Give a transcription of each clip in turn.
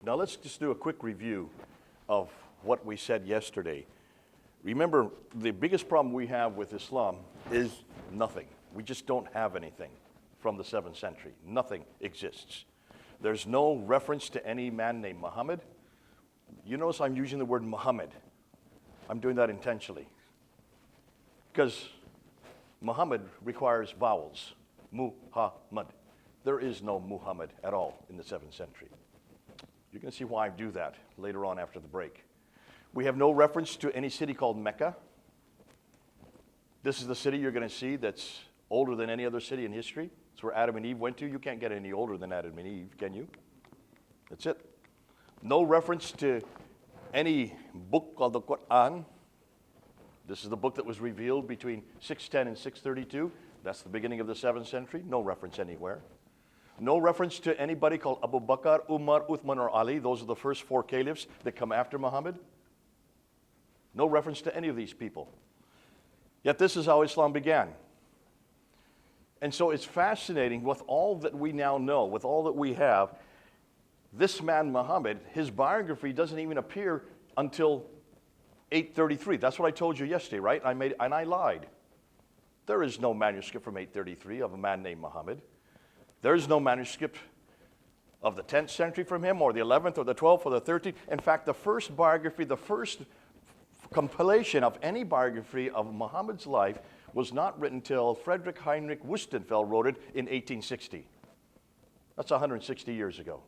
Now let's just do a quick review of what we said yesterday. Remember, the biggest problem we have with Islam is nothing. We just don't have anything from the 7th century. Nothing exists. There's no reference to any man named Muhammad. You notice I'm using the word Muhammad. I'm doing that intentionally. Because Muhammad requires vowels. Muhammad. There is no Muhammad at all in the 7th century. You're going to see why I do that later on after the break. We have no reference to any city called Mecca. This is the city you're going to see that's older than any other city in history. It's where Adam and Eve went to. You can't get any older than Adam and Eve, can you? That's it. No reference to any book called the Qur'an. This is the book that was revealed between 610 and 632. That's the beginning of the 7th century. No reference anywhere. No reference to anybody called Abu Bakr, Umar, Uthman, or Ali. Those are the first 4 caliphs that come after Muhammad. No reference to any of these people. Yet this is how Islam began. And so it's fascinating with all that we now know, with all that we have. This man, Muhammad, his biography doesn't even appear until 833. That's what I told you yesterday, right? I lied. There is no manuscript from 833 of a man named Muhammad. There is no manuscript of the 10th century from him, or the 11th, or the 12th, or the 13th. In fact, the first biography, the first compilation of any biography of Muhammad's life was not written till Friedrich Heinrich Wüstenfeld wrote it in 1860. That's 160 years ago.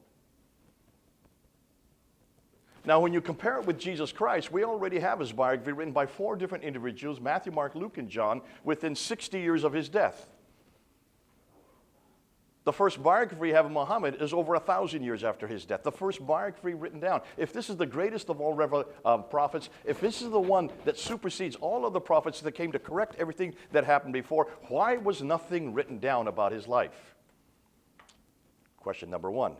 Now, when you compare it with Jesus Christ, we already have his biography written by 4 different individuals, Matthew, Mark, Luke, and John, within 60 years of his death. The first biography we have of Muhammad is over 1,000 years after his death. The first biography written down. If this is the greatest of all prophets, if this is the one that supersedes all of the prophets that came to correct everything that happened before, why was nothing written down about his life? Question number 1.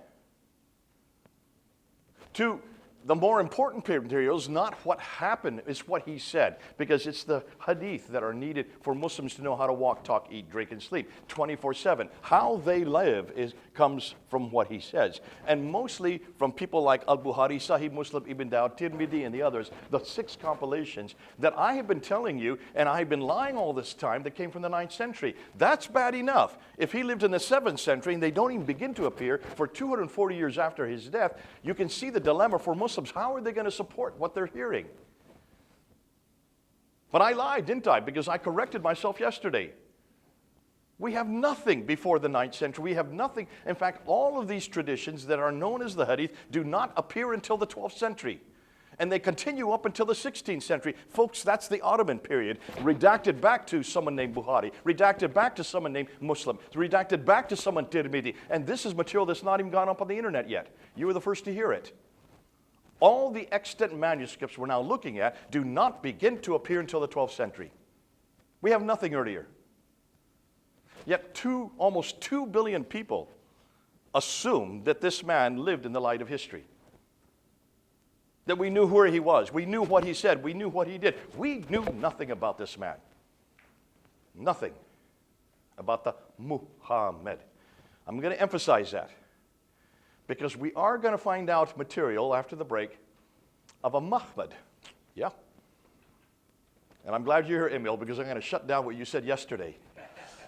2, the more important material is not what happened, it's what he said. Because it's the hadith that are needed for Muslims to know how to walk, talk, eat, drink, and sleep 24/7. How they live comes from what he says. And mostly from people like Al-Bukhari, Sahih Muslim, Ibn Dawud, Tirmidhi, and the others. The 6 compilations that I have been telling you, and I have been lying all this time, that came from the 9th century. That's bad enough. If he lived in the 7th century and they don't even begin to appear for 240 years after his death, you can see the dilemma for Muslims. How are they going to support what they're hearing? But I lied, didn't I? Because I corrected myself yesterday. We have nothing before the 9th century. We have nothing. In fact, all of these traditions that are known as the hadith do not appear until the 12th century. And they continue up until the 16th century. Folks, that's the Ottoman period. Redacted back to someone named Bukhari. Redacted back to someone named Muslim. Redacted back to someone Tirmidhi. And this is material that's not even gone up on the internet yet. You were the first to hear it. All the extant manuscripts we're now looking at do not begin to appear until the 12th century. We have nothing earlier. Yet almost 2 billion people assume that this man lived in the light of history. That we knew where he was. We knew what he said. We knew what he did. We knew nothing about this man. Nothing about the Muhammad. I'm going to emphasize that. Because we are going to find out material after the break of a Muhammad. Yeah. And I'm glad you're here, Emil, because I'm going to shut down what you said yesterday.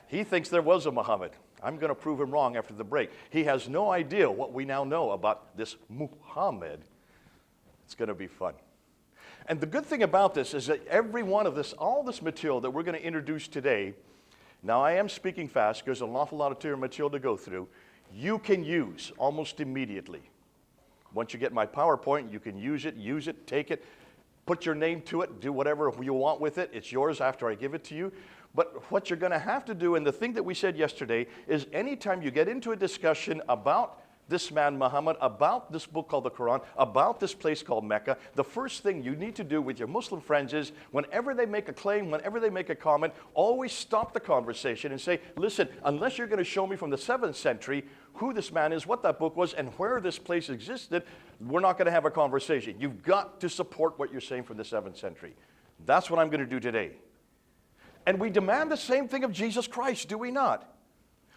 He thinks there was a Muhammad. I'm going to prove him wrong after the break. He has no idea what we now know about this Muhammad. It's going to be fun. And the good thing about this is that every one of this, all this material that we're going to introduce today, now I am speaking fast because there's an awful lot of material to go through, you can use almost immediately. Once you get my PowerPoint, you can use it, take it, put your name to it, do whatever you want with it. It's yours after I give it to you. But what you're going to have to do, and the thing that we said yesterday, is anytime you get into a discussion about this man Muhammad, about this book called the Quran, about this place called Mecca, the first thing you need to do with your Muslim friends is whenever they make a claim, whenever they make a comment, always stop the conversation and say, listen, unless you're going to show me from the 7th century who this man is, what that book was, and where this place existed, we're not going to have a conversation. You've got to support what you're saying from the 7th century. That's what I'm going to do today. And we demand the same thing of Jesus Christ, do we not?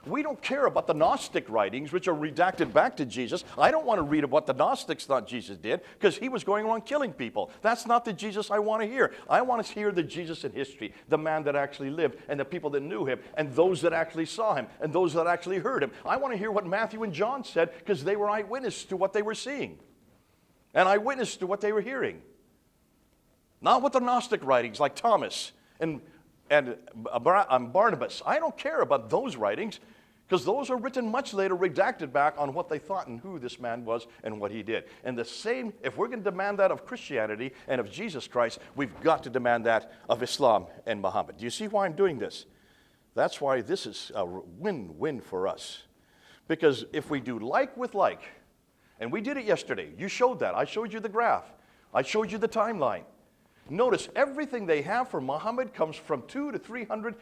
We don't care about the Gnostic writings, which are redacted back to Jesus. I don't want to read about what the Gnostics thought Jesus did, because he was going around killing people. That's not the Jesus I want to hear. I want to hear the Jesus in history, the man that actually lived, and the people that knew him, and those that actually saw him, and those that actually heard him. I want to hear what Matthew and John said, because they were eyewitness to what they were seeing, and eyewitness to what they were hearing. Not what the Gnostic writings like Thomas and Barnabas. I don't care about those writings, because those are written much later, redacted back on what they thought and who this man was and what he did. And the same, if we're going to demand that of Christianity and of Jesus Christ, we've got to demand that of Islam and Muhammad. Do you see why I'm doing this? That's why this is a win-win for us. Because if we do like with like, and we did it yesterday, you showed that. I showed you the graph. I showed you the timeline. Notice everything they have for Muhammad comes from 200 to 300,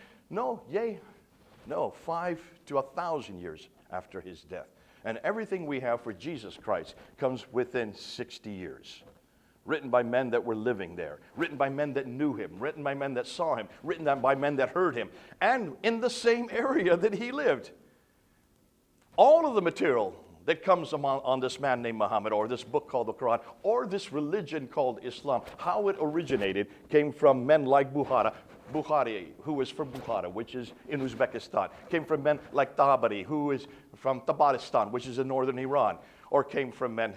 5 to 1,000 years after his death. And everything we have for Jesus Christ comes within 60 years. Written by men that were living there, written by men that knew him, written by men that saw him, written by men that heard him, and in the same area that he lived. All of the material that comes on this man named Muhammad, or this book called the Qur'an, or this religion called Islam, how it originated came from men like Bukhari, who is from Bukhara, which is in Uzbekistan. Came from men like Tabari, who is from Tabaristan, which is in northern Iran. Or came from men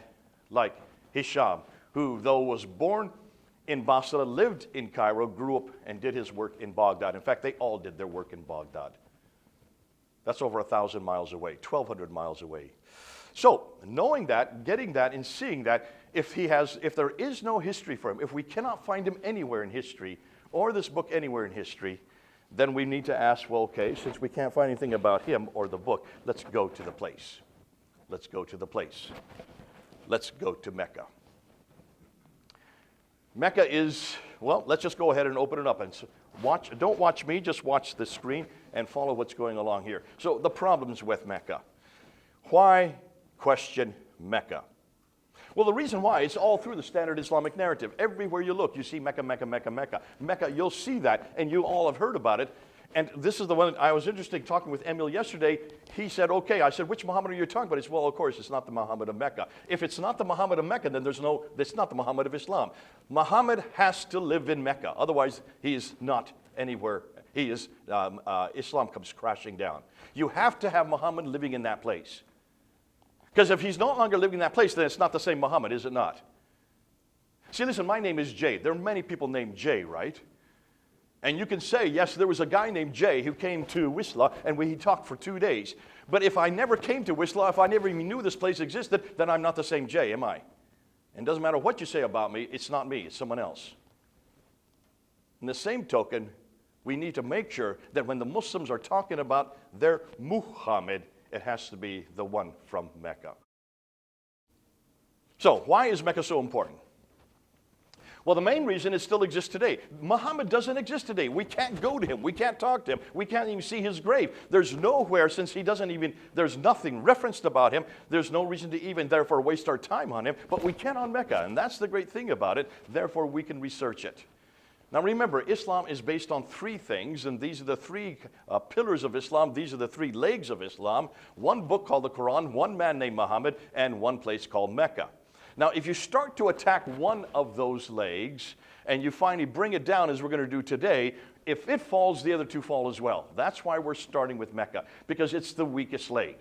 like Hisham, who, though was born in Basra, lived in Cairo, grew up and did his work in Baghdad. In fact, they all did their work in Baghdad. That's over 1,000 miles away, 1,200 miles away. So, knowing that, getting that, and seeing that, if there is no history for him, if we cannot find him anywhere in history, or this book anywhere in history, then we need to ask, well, okay, since we can't find anything about him or the book, let's go to the place. Let's go to the place. Let's go to Mecca. Mecca is, well, let's just go ahead and open it up and watch. Don't watch me, just watch the screen and follow what's going along here. So the problems with Mecca. Why question Mecca? Well, the reason why, it's all through the standard Islamic narrative. Everywhere you look, you see Mecca, Mecca, Mecca, Mecca. Mecca, you'll see that, and you all have heard about it. And this is the one, I was interested talking with Emil yesterday. He said, okay. I said, which Muhammad are you talking about? He said, well, of course, it's not the Muhammad of Mecca. If it's not the Muhammad of Mecca, then it's not the Muhammad of Islam. Muhammad has to live in Mecca. Otherwise, he is not anywhere. Islam comes crashing down. You have to have Muhammad living in that place. Because if he's no longer living in that place, then it's not the same Muhammad, is it not? See, listen, my name is Jay. There are many people named Jay, right? And you can say, yes, there was a guy named Jay who came to Whistler, and he talked for 2 days. But if I never came to Whistler, if I never even knew this place existed, then I'm not the same Jay, am I? And it doesn't matter what you say about me, it's not me, it's someone else. In the same token, we need to make sure that when the Muslims are talking about their Muhammad, it has to be the one from Mecca. So, why is Mecca so important? Well, the main reason it still exists today. Muhammad doesn't exist today. We can't go to him. We can't talk to him. We can't even see his grave. There's nowhere, since there's nothing referenced about him, there's no reason to even, therefore, waste our time on him. But we can on Mecca, and that's the great thing about it. Therefore, we can research it. Now remember, Islam is based on 3 things, and these are the 3 pillars of Islam. These are the 3 legs of Islam. One book called the Quran, one man named Muhammad, and one place called Mecca. Now, if you start to attack one of those legs, and you finally bring it down, as we're going to do today, if it falls, the other 2 fall as well. That's why we're starting with Mecca, because it's the weakest leg.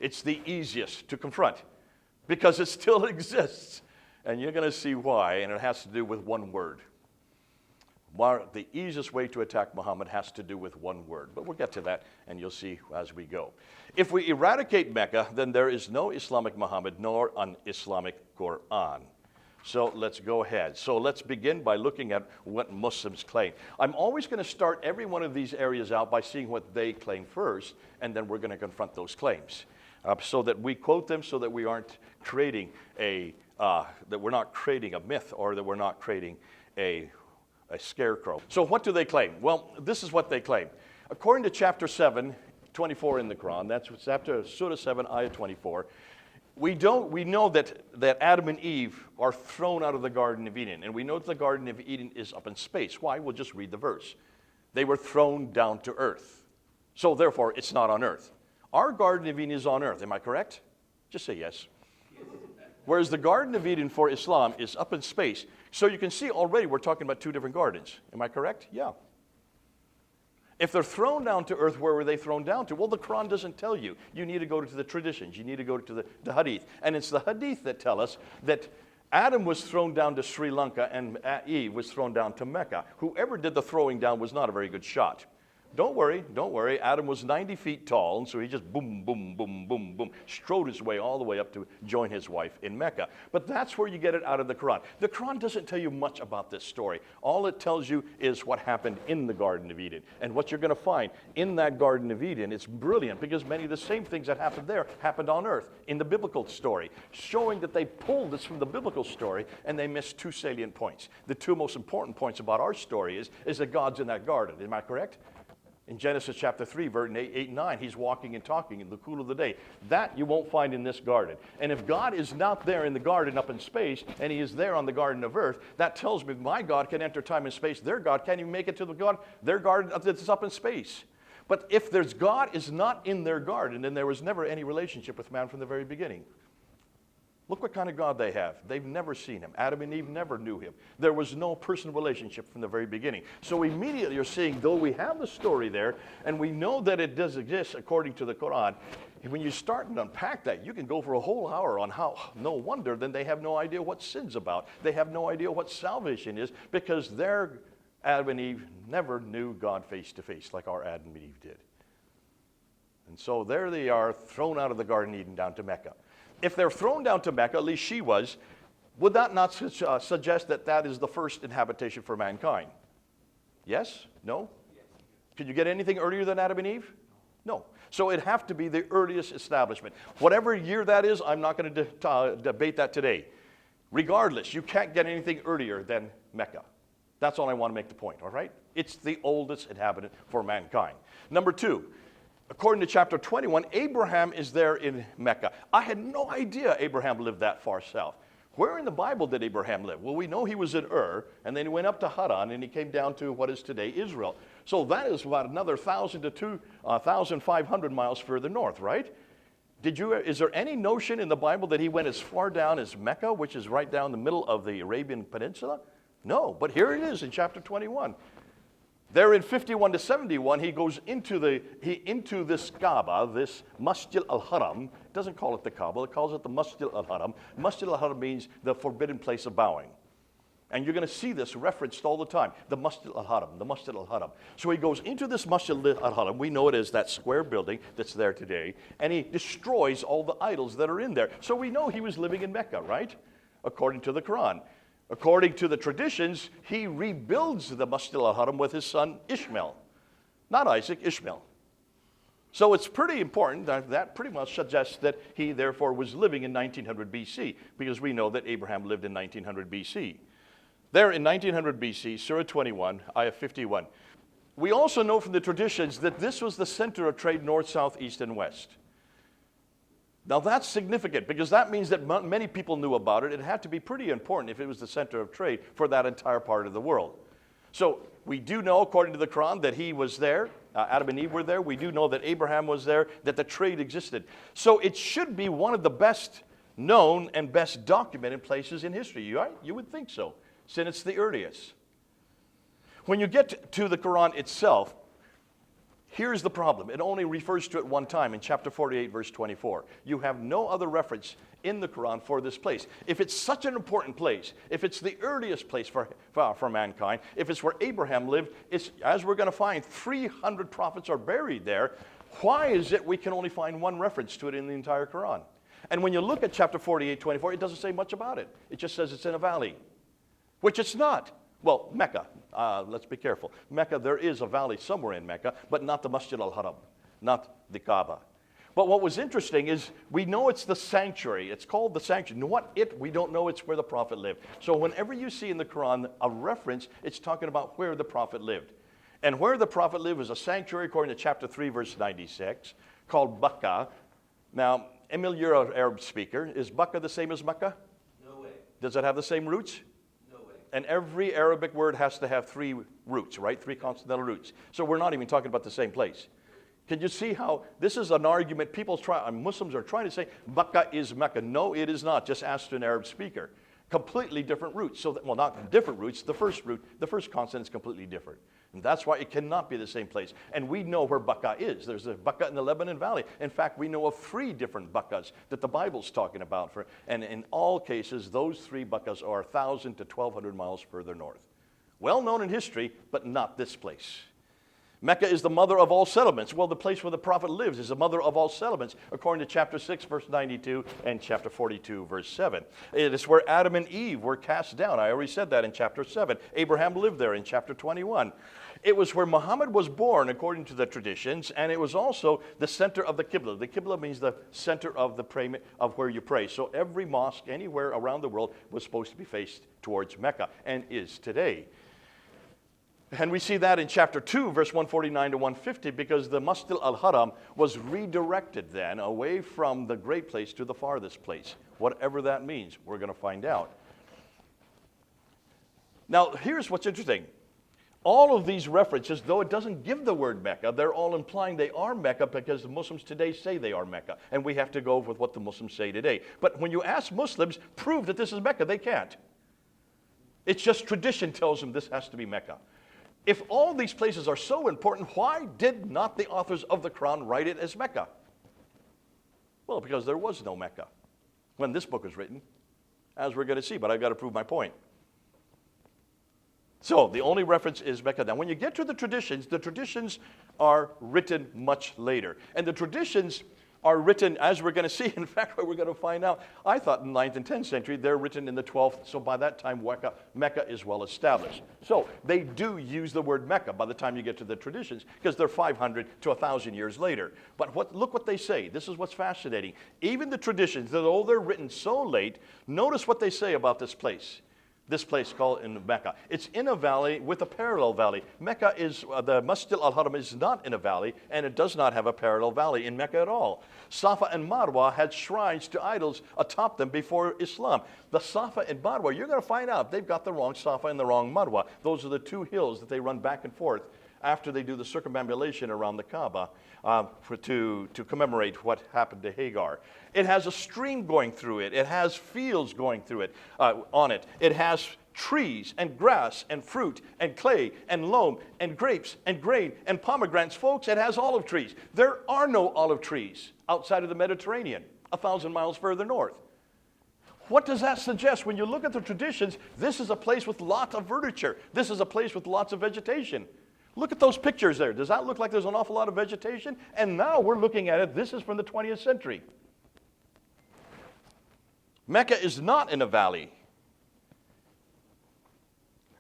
It's the easiest to confront, because it still exists. And you're going to see why, and it has to do with one word. The easiest way to attack Muhammad has to do with one word. But we'll get to that, and you'll see as we go. If we eradicate Mecca, then there is no Islamic Muhammad nor an Islamic Qur'an. So let's go ahead. So let's begin by looking at what Muslims claim. I'm always going to start every one of these areas out by seeing what they claim first, and then we're going to confront those claims. So that we quote them, so that we aren't creating that we're not creating a myth, or that we're not creating a scarecrow. So what do they claim? Well, this is what they claim. According to chapter 7, 24 in the Quran, that's chapter Surah 7, ayah 24, we know that Adam and Eve are thrown out of the Garden of Eden, and we know that the Garden of Eden is up in space. Why? We'll just read the verse. They were thrown down to earth. So therefore, it's not on earth. Our Garden of Eden is on earth. Am I correct? Just say yes. Whereas the Garden of Eden for Islam is up in space. So you can see already we're talking about two different gardens. Am I correct? Yeah. If they're thrown down to earth, where were they thrown down to? Well, the Quran doesn't tell you. You need to go to the traditions. You need to go to the hadith. And it's the hadith that tell us that Adam was thrown down to Sri Lanka and Eve was thrown down to Mecca. Whoever did the throwing down was not a very good shot. Don't worry. Adam was 90 feet tall, and so he just boom, boom, boom, boom, boom, strode his way all the way up to join his wife in Mecca. But that's where you get it out of the Quran. The Quran doesn't tell you much about this story. All it tells you is what happened in the Garden of Eden. And what you're going to find in that Garden of Eden, it's brilliant because many of the same things that happened there happened on earth in the biblical story, showing that they pulled this from the biblical story and they missed two salient points. The two most important points about our story is that God's in that garden. Am I correct? In Genesis chapter 3, verse 8 and 9, he's walking and talking in the cool of the day. That you won't find in this garden. And if God is not there in the garden up in space, and he is there on the garden of earth, that tells me my God can enter time and space. Their God can't even make it to their garden that's up in space. But if there's God is not in their garden, then there was never any relationship with man from the very beginning. Look what kind of God they have. They've never seen him. Adam and Eve never knew him. There was no personal relationship from the very beginning. So immediately you're seeing, though we have the story there, and we know that it does exist according to the Quran, when you start and unpack that, you can go for a whole hour on how, no wonder, then they have no idea what sin's about. They have no idea what salvation is, because their Adam and Eve never knew God face to face like our Adam and Eve did. And so there they are, thrown out of the Garden of Eden down to Mecca. If they're thrown down to Mecca, at least she was, would that not suggest that that is the first inhabitation for mankind? Yes? No? Yes. Could you get anything earlier than Adam and Eve? No. So it'd have to be the earliest establishment. Whatever year that is, I'm not going to debate that today. Regardless, you can't get anything earlier than Mecca. That's all I want to make the point, all right? It's the oldest inhabitant for mankind. Number two, according to chapter 21, Abraham is there in Mecca. I had no idea Abraham lived that far south. Where in the Bible did Abraham live? Well, we know he was in Ur, and then he went up to Haran, and he came down to what is today Israel. So that is about another 1,000 to 1,500 miles further north, right? Is there any notion in the Bible that he went as far down as Mecca, which is right down the middle of the Arabian Peninsula? No, but here it is in chapter 21. There in 51 to 71, he goes into this Kaaba, this Masjid al-Haram. It doesn't call it the Kaaba, it calls it the Masjid al-Haram. Masjid al-Haram means the forbidden place of bowing. And you're going to see this referenced all the time, the Masjid al-Haram, the Masjid al-Haram. So he goes into this Masjid al-Haram, we know it as that square building that's there today, and he destroys all the idols that are in there. So we know he was living in Mecca, right? According to the Quran. According to the traditions, he rebuilds the Masjid al-Haram with his son Ishmael. Not Isaac, Ishmael. So it's pretty important that pretty much suggests that he therefore was living in 1900 BC, because we know that Abraham lived in 1900 BC. There in 1900 BC, Surah 21, Ayah 51. We also know from the traditions that this was the center of trade north, south, east, and west. Now that's significant because that means that many people knew about it. It had to be pretty important if it was the center of trade for that entire part of the world. So we do know, according to the Quran, that he was there. Adam and Eve were there. We do know that Abraham was there, that the trade existed. So it should be one of the best known and best documented places in history, right? You would think so, since it's the earliest. When you get to the Quran itself, here's the problem. It only refers to it one time in chapter 48, verse 24. You have no other reference in the Quran for this place. If it's such an important place, if it's the earliest place for mankind, if it's where Abraham lived, it's, as we're going to find, 300 prophets are buried there. Why is it we can only find one reference to it in the entire Quran? And when you look at chapter 48, 24, it doesn't say much about it. It just says it's in a valley, which it's not. Well, Mecca, let's be careful. Mecca, there is a valley somewhere in Mecca, but not the Masjid al-Haram, not the Kaaba. But what was interesting is we know it's the sanctuary. It's called the sanctuary. We don't know it's where the Prophet lived. So whenever you see in the Quran a reference, it's talking about where the Prophet lived. And where the Prophet lived was a sanctuary, according to chapter 3, verse 96, called Mecca. Now, Emil, you're an Arab speaker. Is Mecca the same as Mecca? No way. Does it have the same roots? And every Arabic word has to have three roots, right? Three consonantal roots. So we're not even talking about the same place. Can you see how this is an argument Muslims are trying to say Mecca is Mecca? No, it is not. Just ask an Arab speaker. Completely different roots. Well, not different roots. The first consonant is completely different. And that's why it cannot be the same place. And we know where Mecca is. There's a Mecca in the Lebanon Valley. In fact, we know of 3 different Meccas that the Bible's talking about. And in all cases, those 3 Meccas are 1,000 to 1,200 miles further north. Well known in history, but not this place. Mecca is the mother of all settlements. Well, the place where the prophet lives is the mother of all settlements, according to chapter 6, verse 92, and chapter 42, verse 7. It is where Adam and Eve were cast down. I already said that in chapter 7. Abraham lived there in chapter 21. It was where Muhammad was born, according to the traditions, and it was also the center of the Qibla. The Qibla means the center of where you pray. So every mosque anywhere around the world was supposed to be faced towards Mecca, and is today. And we see that in chapter 2, verse 149 to 150, because the Masjid al-Haram was redirected then away from the great place to the farthest place. Whatever that means, we're going to find out. Now, here's what's interesting. All of these references, though it doesn't give the word Mecca, they're all implying they are Mecca because the Muslims today say they are Mecca. And we have to go with what the Muslims say today. But when you ask Muslims, prove that this is Mecca, they can't. It's just tradition tells them this has to be Mecca. If all these places are so important, why did not the authors of the Quran write it as Mecca? Well, because there was no Mecca when this book was written, as we're going to see, but I've got to prove my point. So the only reference is Mecca. Now, when you get to the traditions are written much later. And the traditions are written, as we're going to see, in fact, what we're going to find out, I thought in the 9th and 10th century, they're written in the 12th, so by that time, Mecca is well established. So they do use the word Mecca by the time you get to the traditions, because they're 500 to 1,000 years later. But look what they say. This is what's fascinating. Even the traditions, though they're written so late, notice what they say about this place. This place called in Mecca. It's in a valley with a parallel valley. Mecca is, the Masjid al-Haram is not in a valley, and it does not have a parallel valley in Mecca at all. Safa and Marwa had shrines to idols atop them before Islam. The Safa and Marwa, you're going to find out they've got the wrong Safa and the wrong Marwa. Those are the 2 hills that they run back and forth after they do the circumambulation around the Kaaba to commemorate what happened to Hagar. It has a stream going through it. It has fields going through it, on it. It has trees and grass and fruit and clay and loam and grapes and grain and pomegranates. Folks, it has olive trees. There are no olive trees outside of the Mediterranean, 1,000 miles further north. What does that suggest? When you look at the traditions, this is a place with lots of verdure. This is a place with lots of vegetation. Look at those pictures there. Does that look like there's an awful lot of vegetation? And now we're looking at it. This is from the 20th century. Mecca is not in a valley.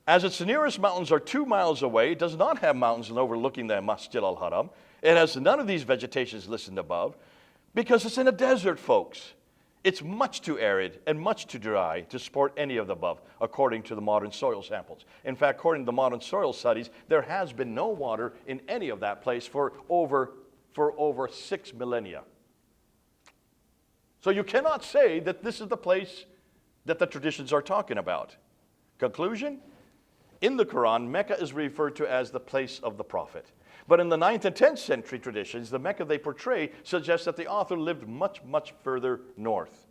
As its nearest mountains are 2 miles away, it does not have mountains overlooking the Masjid al-Haram. It has none of these vegetations listed above because it's in a desert, folks. It's much too arid and much too dry to support any of the above, according to the modern soil samples. In fact, according to the modern soil studies, there has been no water in any of that place for over 6 millennia. So you cannot say that this is the place that the traditions are talking about. Conclusion? In the Quran, Mecca is referred to as the place of the prophet. But in the 9th and 10th century traditions, the Mecca they portray suggests that the author lived much, much further north,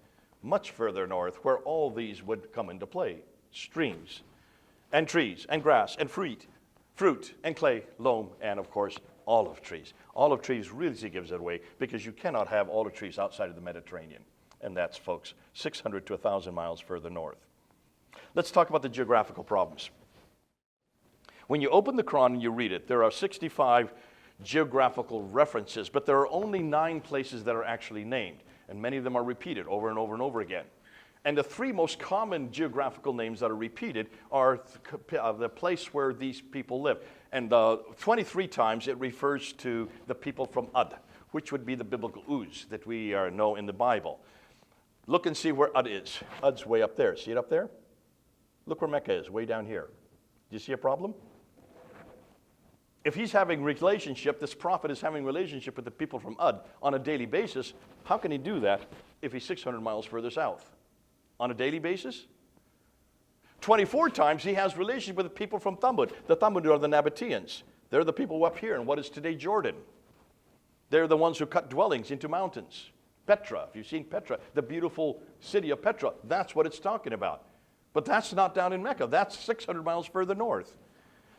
where all these would come into play. Streams and trees and grass and fruit and clay, loam, and of course, olive trees. Olive trees really gives it away because you cannot have olive trees outside of the Mediterranean. And that's, folks, 600 to 1,000 miles further north. Let's talk about the geographical problems. When you open the Quran and you read it, there are 65 geographical references, but there are only 9 places that are actually named, and many of them are repeated over and over and over again. And the 3 most common geographical names that are repeated are the place where these people live. And 23 times it refers to the people from Ud, which would be the biblical Uz that we know in the Bible. Look and see where Ud is. Ud's way up there. See it up there? Look where Mecca is, way down here. Do you see a problem? If he's having relationship, this prophet is having relationship with the people from Ud on a daily basis, how can he do that if he's 600 miles further south? On a daily basis? 24 times he has relationship with the people from Thamud. The Thamud are the Nabateans. They're the people up here in what is today Jordan. They're the ones who cut dwellings into mountains. Petra, if you've seen Petra, the beautiful city of Petra, that's what it's talking about. But that's not down in Mecca. That's 600 miles further north.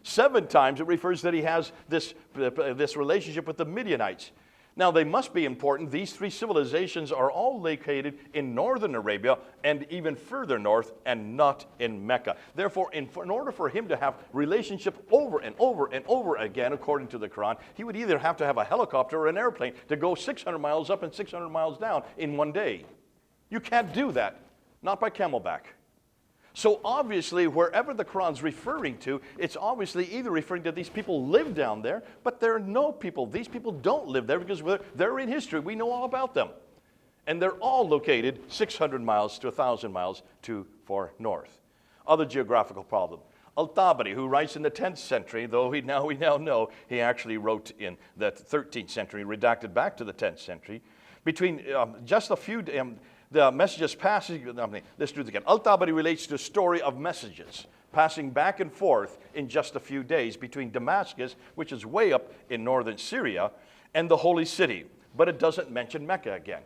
7 times it refers that he has this relationship with the Midianites. Now, they must be important. These 3 civilizations are all located in northern Arabia and even further north and not in Mecca. Therefore, in order for him to have relationship over and over and over again, according to the Quran, he would either have to have a helicopter or an airplane to go 600 miles up and 600 miles down in one day. You can't do that, not by camelback. So obviously, wherever the Quran's referring to, it's obviously either referring to these people live down there, but there are no people. These people don't live there because they're in history. We know all about them. And they're all located 600 miles to 1,000 miles too far north. Other geographical problem. Al-Tabari, who writes in the 10th century, though we now know he actually wrote in the 13th century, redacted back to the 10th century, between just a few... the messages passing, let's do it again. Al-Tabari relates to a story of messages passing back and forth in just a few days between Damascus, which is way up in northern Syria, and the holy city. But it doesn't mention Mecca again.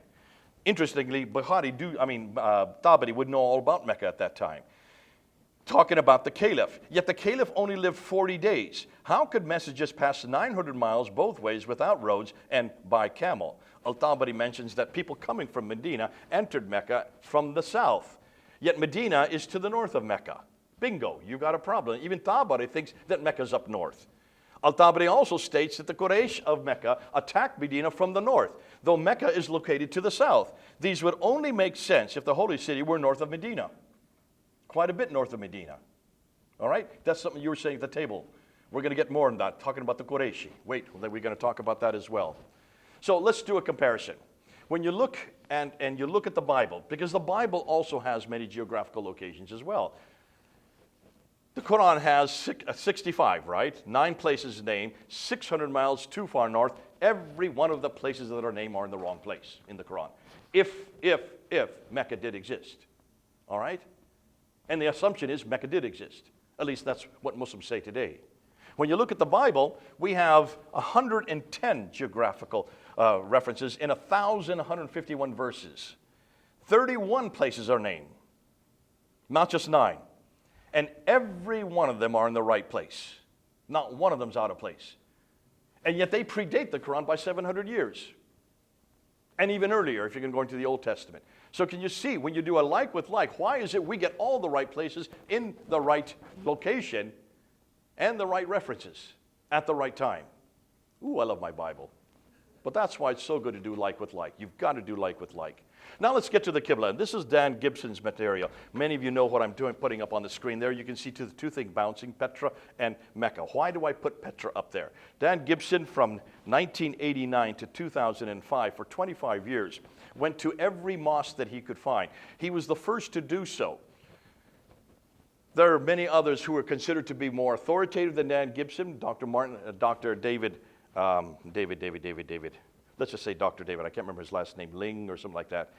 Interestingly, Tabari would know all about Mecca at that time. Talking about the caliph. Yet the caliph only lived 40 days. How could messages pass 900 miles both ways without roads and by camel? Al-Tabari mentions that people coming from Medina entered Mecca from the south. Yet Medina is to the north of Mecca. Bingo, you've got a problem. Even Tabari thinks that Mecca's up north. Al-Tabari also states that the Quraysh of Mecca attacked Medina from the north, though Mecca is located to the south. These would only make sense if the holy city were north of Medina. Quite a bit north of Medina. All right? That's something you were saying at the table. We're going to get more on that, talking about the Qurayshi. Wait, we're going to talk about that as well. So let's do a comparison. When you look and you look at the Bible, because the Bible also has many geographical locations as well. The Quran has 65, right? 9 places named, 600 miles too far north. Every one of the places that are named are in the wrong place in the Quran. If Mecca did exist. All right? And the assumption is Mecca did exist. At least that's what Muslims say today. When you look at the Bible, we have 110 geographical references in 1,151 verses. 31 places are named, not just 9. And every one of them are in the right place. Not one of them's out of place. And yet they predate the Quran by 700 years. And even earlier, if you can go into the Old Testament. So can you see, when you do a like with like, why is it we get all the right places in the right location and the right references at the right time? Ooh, I love my Bible. But that's why it's so good to do like with like. You've got to do like with like. Now let's get to the Qibla. And this is Dan Gibson's material. Many of you know what I'm doing, putting up on the screen there. You can see the 2 things bouncing, Petra and Mecca. Why do I put Petra up there? Dan Gibson, from 1989 to 2005, for 25 years, went to every mosque that he could find. He was the first to do so. There are many others who are considered to be more authoritative than Dan Gibson. Dr. David. Let's just say Dr. David. I can't remember his last name, Ling or something like that.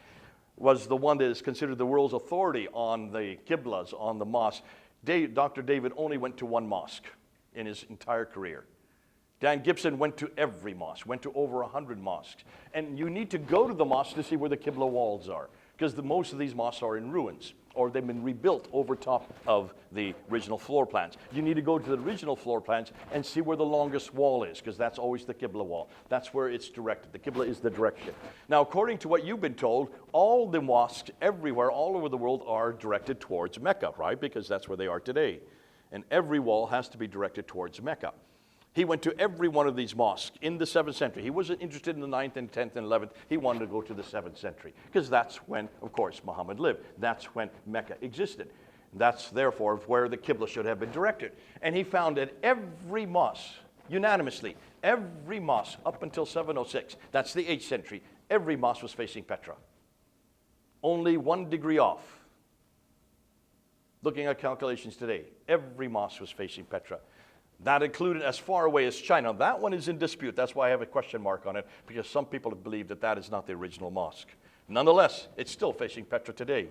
Was the one that is considered the world's authority on the Qiblas, on the mosque. Dr. David only went to 1 mosque in his entire career. Dan Gibson went to every mosque, went to over 100 mosques. And you need to go to the mosque to see where the Qibla walls are, because most of these mosques are in ruins, or they've been rebuilt over top of the original floor plans. You need to go to the original floor plans and see where the longest wall is, because that's always the Qibla wall. That's where it's directed. The Qibla is the direction. Now, according to what you've been told, all the mosques everywhere, all over the world, are directed towards Mecca, right? Because that's where they are today. And every wall has to be directed towards Mecca. He went to every one of these mosques in the 7th century. He wasn't interested in the 9th and 10th and 11th. He wanted to go to the 7th century, because that's when, of course, Muhammad lived. That's when Mecca existed. That's, therefore, where the Qibla should have been directed. And he found that every mosque, unanimously, every mosque up until 706, that's the 8th century, every mosque was facing Petra. Only 1 degree off. Looking at calculations today, every mosque was facing Petra. That included as far away as China. That one is in dispute. That's why I have a question mark on it, because some people have believed that that is not the original mosque. Nonetheless, it's still facing Petra today.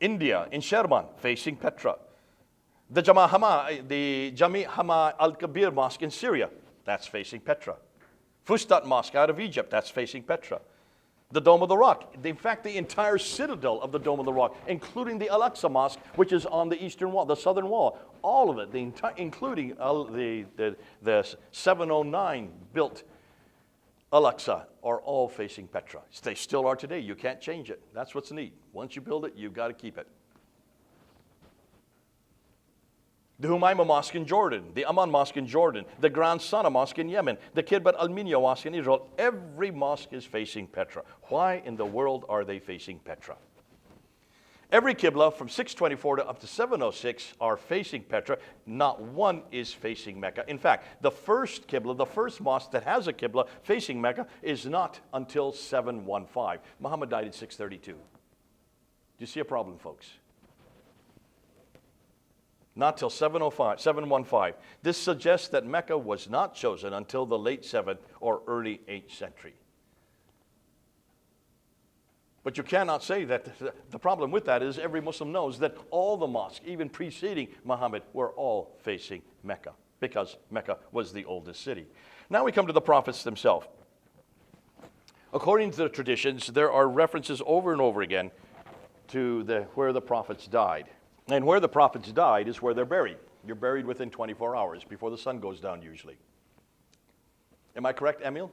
India, in Sherman, facing Petra. The Jami' Hama Al-Kabir Mosque in Syria, that's facing Petra. Fustat Mosque out of Egypt, that's facing Petra. The Dome of the Rock, in fact, the entire citadel of the Dome of the Rock, including the Al-Aqsa Mosque, which is on the eastern wall, the southern wall, all of it, including the 709 built Al-Aqsa, are all facing Petra. They still are today. You can't change it. That's what's neat. Once you build it, you've got to keep it. The Humayma Mosque in Jordan, the Amman Mosque in Jordan, the Grand Sana Mosque in Yemen, the Qibla al-Minya Mosque in Israel, every mosque is facing Petra. Why in the world are they facing Petra? Every Qibla from 624 to up to 706 are facing Petra. Not one is facing Mecca. In fact, the first Qibla, the first mosque that has a Qibla facing Mecca is not until 715. Muhammad died in 632. Do you see a problem, folks? Not till 715. This suggests that Mecca was not chosen until the late 7th or early 8th century. But you cannot say that. The problem with that is every Muslim knows that all the mosques, even preceding Muhammad, were all facing Mecca, because Mecca was the oldest city. Now we come to the prophets themselves. According to the traditions, there are references over and over again to where the prophets died. And where the prophets died is where they're buried. You're buried within 24 hours before the sun goes down usually. Am I correct, Emil?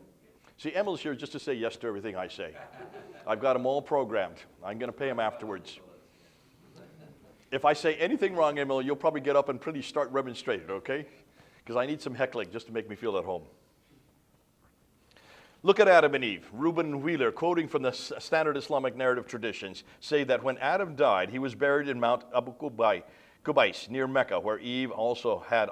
See, Emil's here just to say yes to everything I say. I've got them all programmed. I'm going to pay him afterwards. If I say anything wrong, Emil, you'll probably get up and start remonstrating, okay? Because I need some heckling just to make me feel at home. Look at Adam and Eve. Reuben and Wheeler, quoting from the standard Islamic narrative traditions, say that when Adam died, he was buried in Mount Abu Qubais near Mecca, where Eve had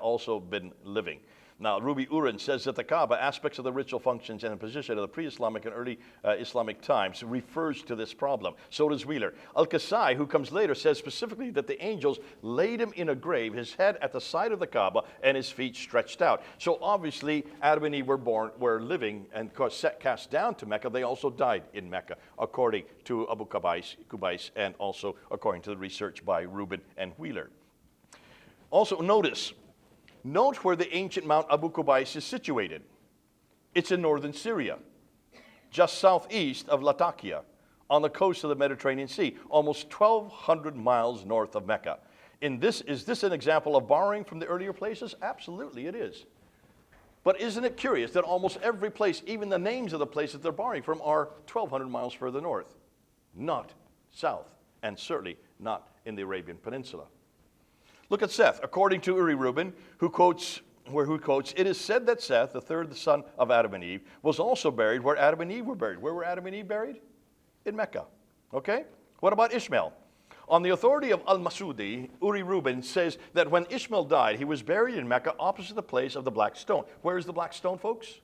been living. Now, Ruby Uren says that the Kaaba, aspects of the ritual functions and position of the pre-Islamic and early Islamic times, refers to this problem. So does Wheeler. Al-Kasai, who comes later, says specifically that the angels laid him in a grave, his head at the side of the Kaaba and his feet stretched out. So obviously, Adam and Eve were living and cast down to Mecca. They also died in Mecca, according to Abu Qubais, and also according to the research by Reuben and Wheeler. Also, Note where the ancient Mount Abu Qubais is situated. It's in northern Syria, just southeast of Latakia, on the coast of the Mediterranean Sea, almost 1,200 miles north of Mecca. Is this an example of borrowing from the earlier places? Absolutely it is. But isn't it curious that almost every place, even the names of the places they're borrowing from, are 1,200 miles further north, not south, and certainly not in the Arabian Peninsula. Look at Seth. According to Uri Reuben, who quotes, it is said that Seth, the third son of Adam and Eve, was also buried where Adam and Eve were buried. Where were Adam and Eve buried? In Mecca. Okay? What about Ishmael? On the authority of Al-Masudi, Uri Reuben says that when Ishmael died, he was buried in Mecca opposite the place of the black stone. Where is the black stone, folks?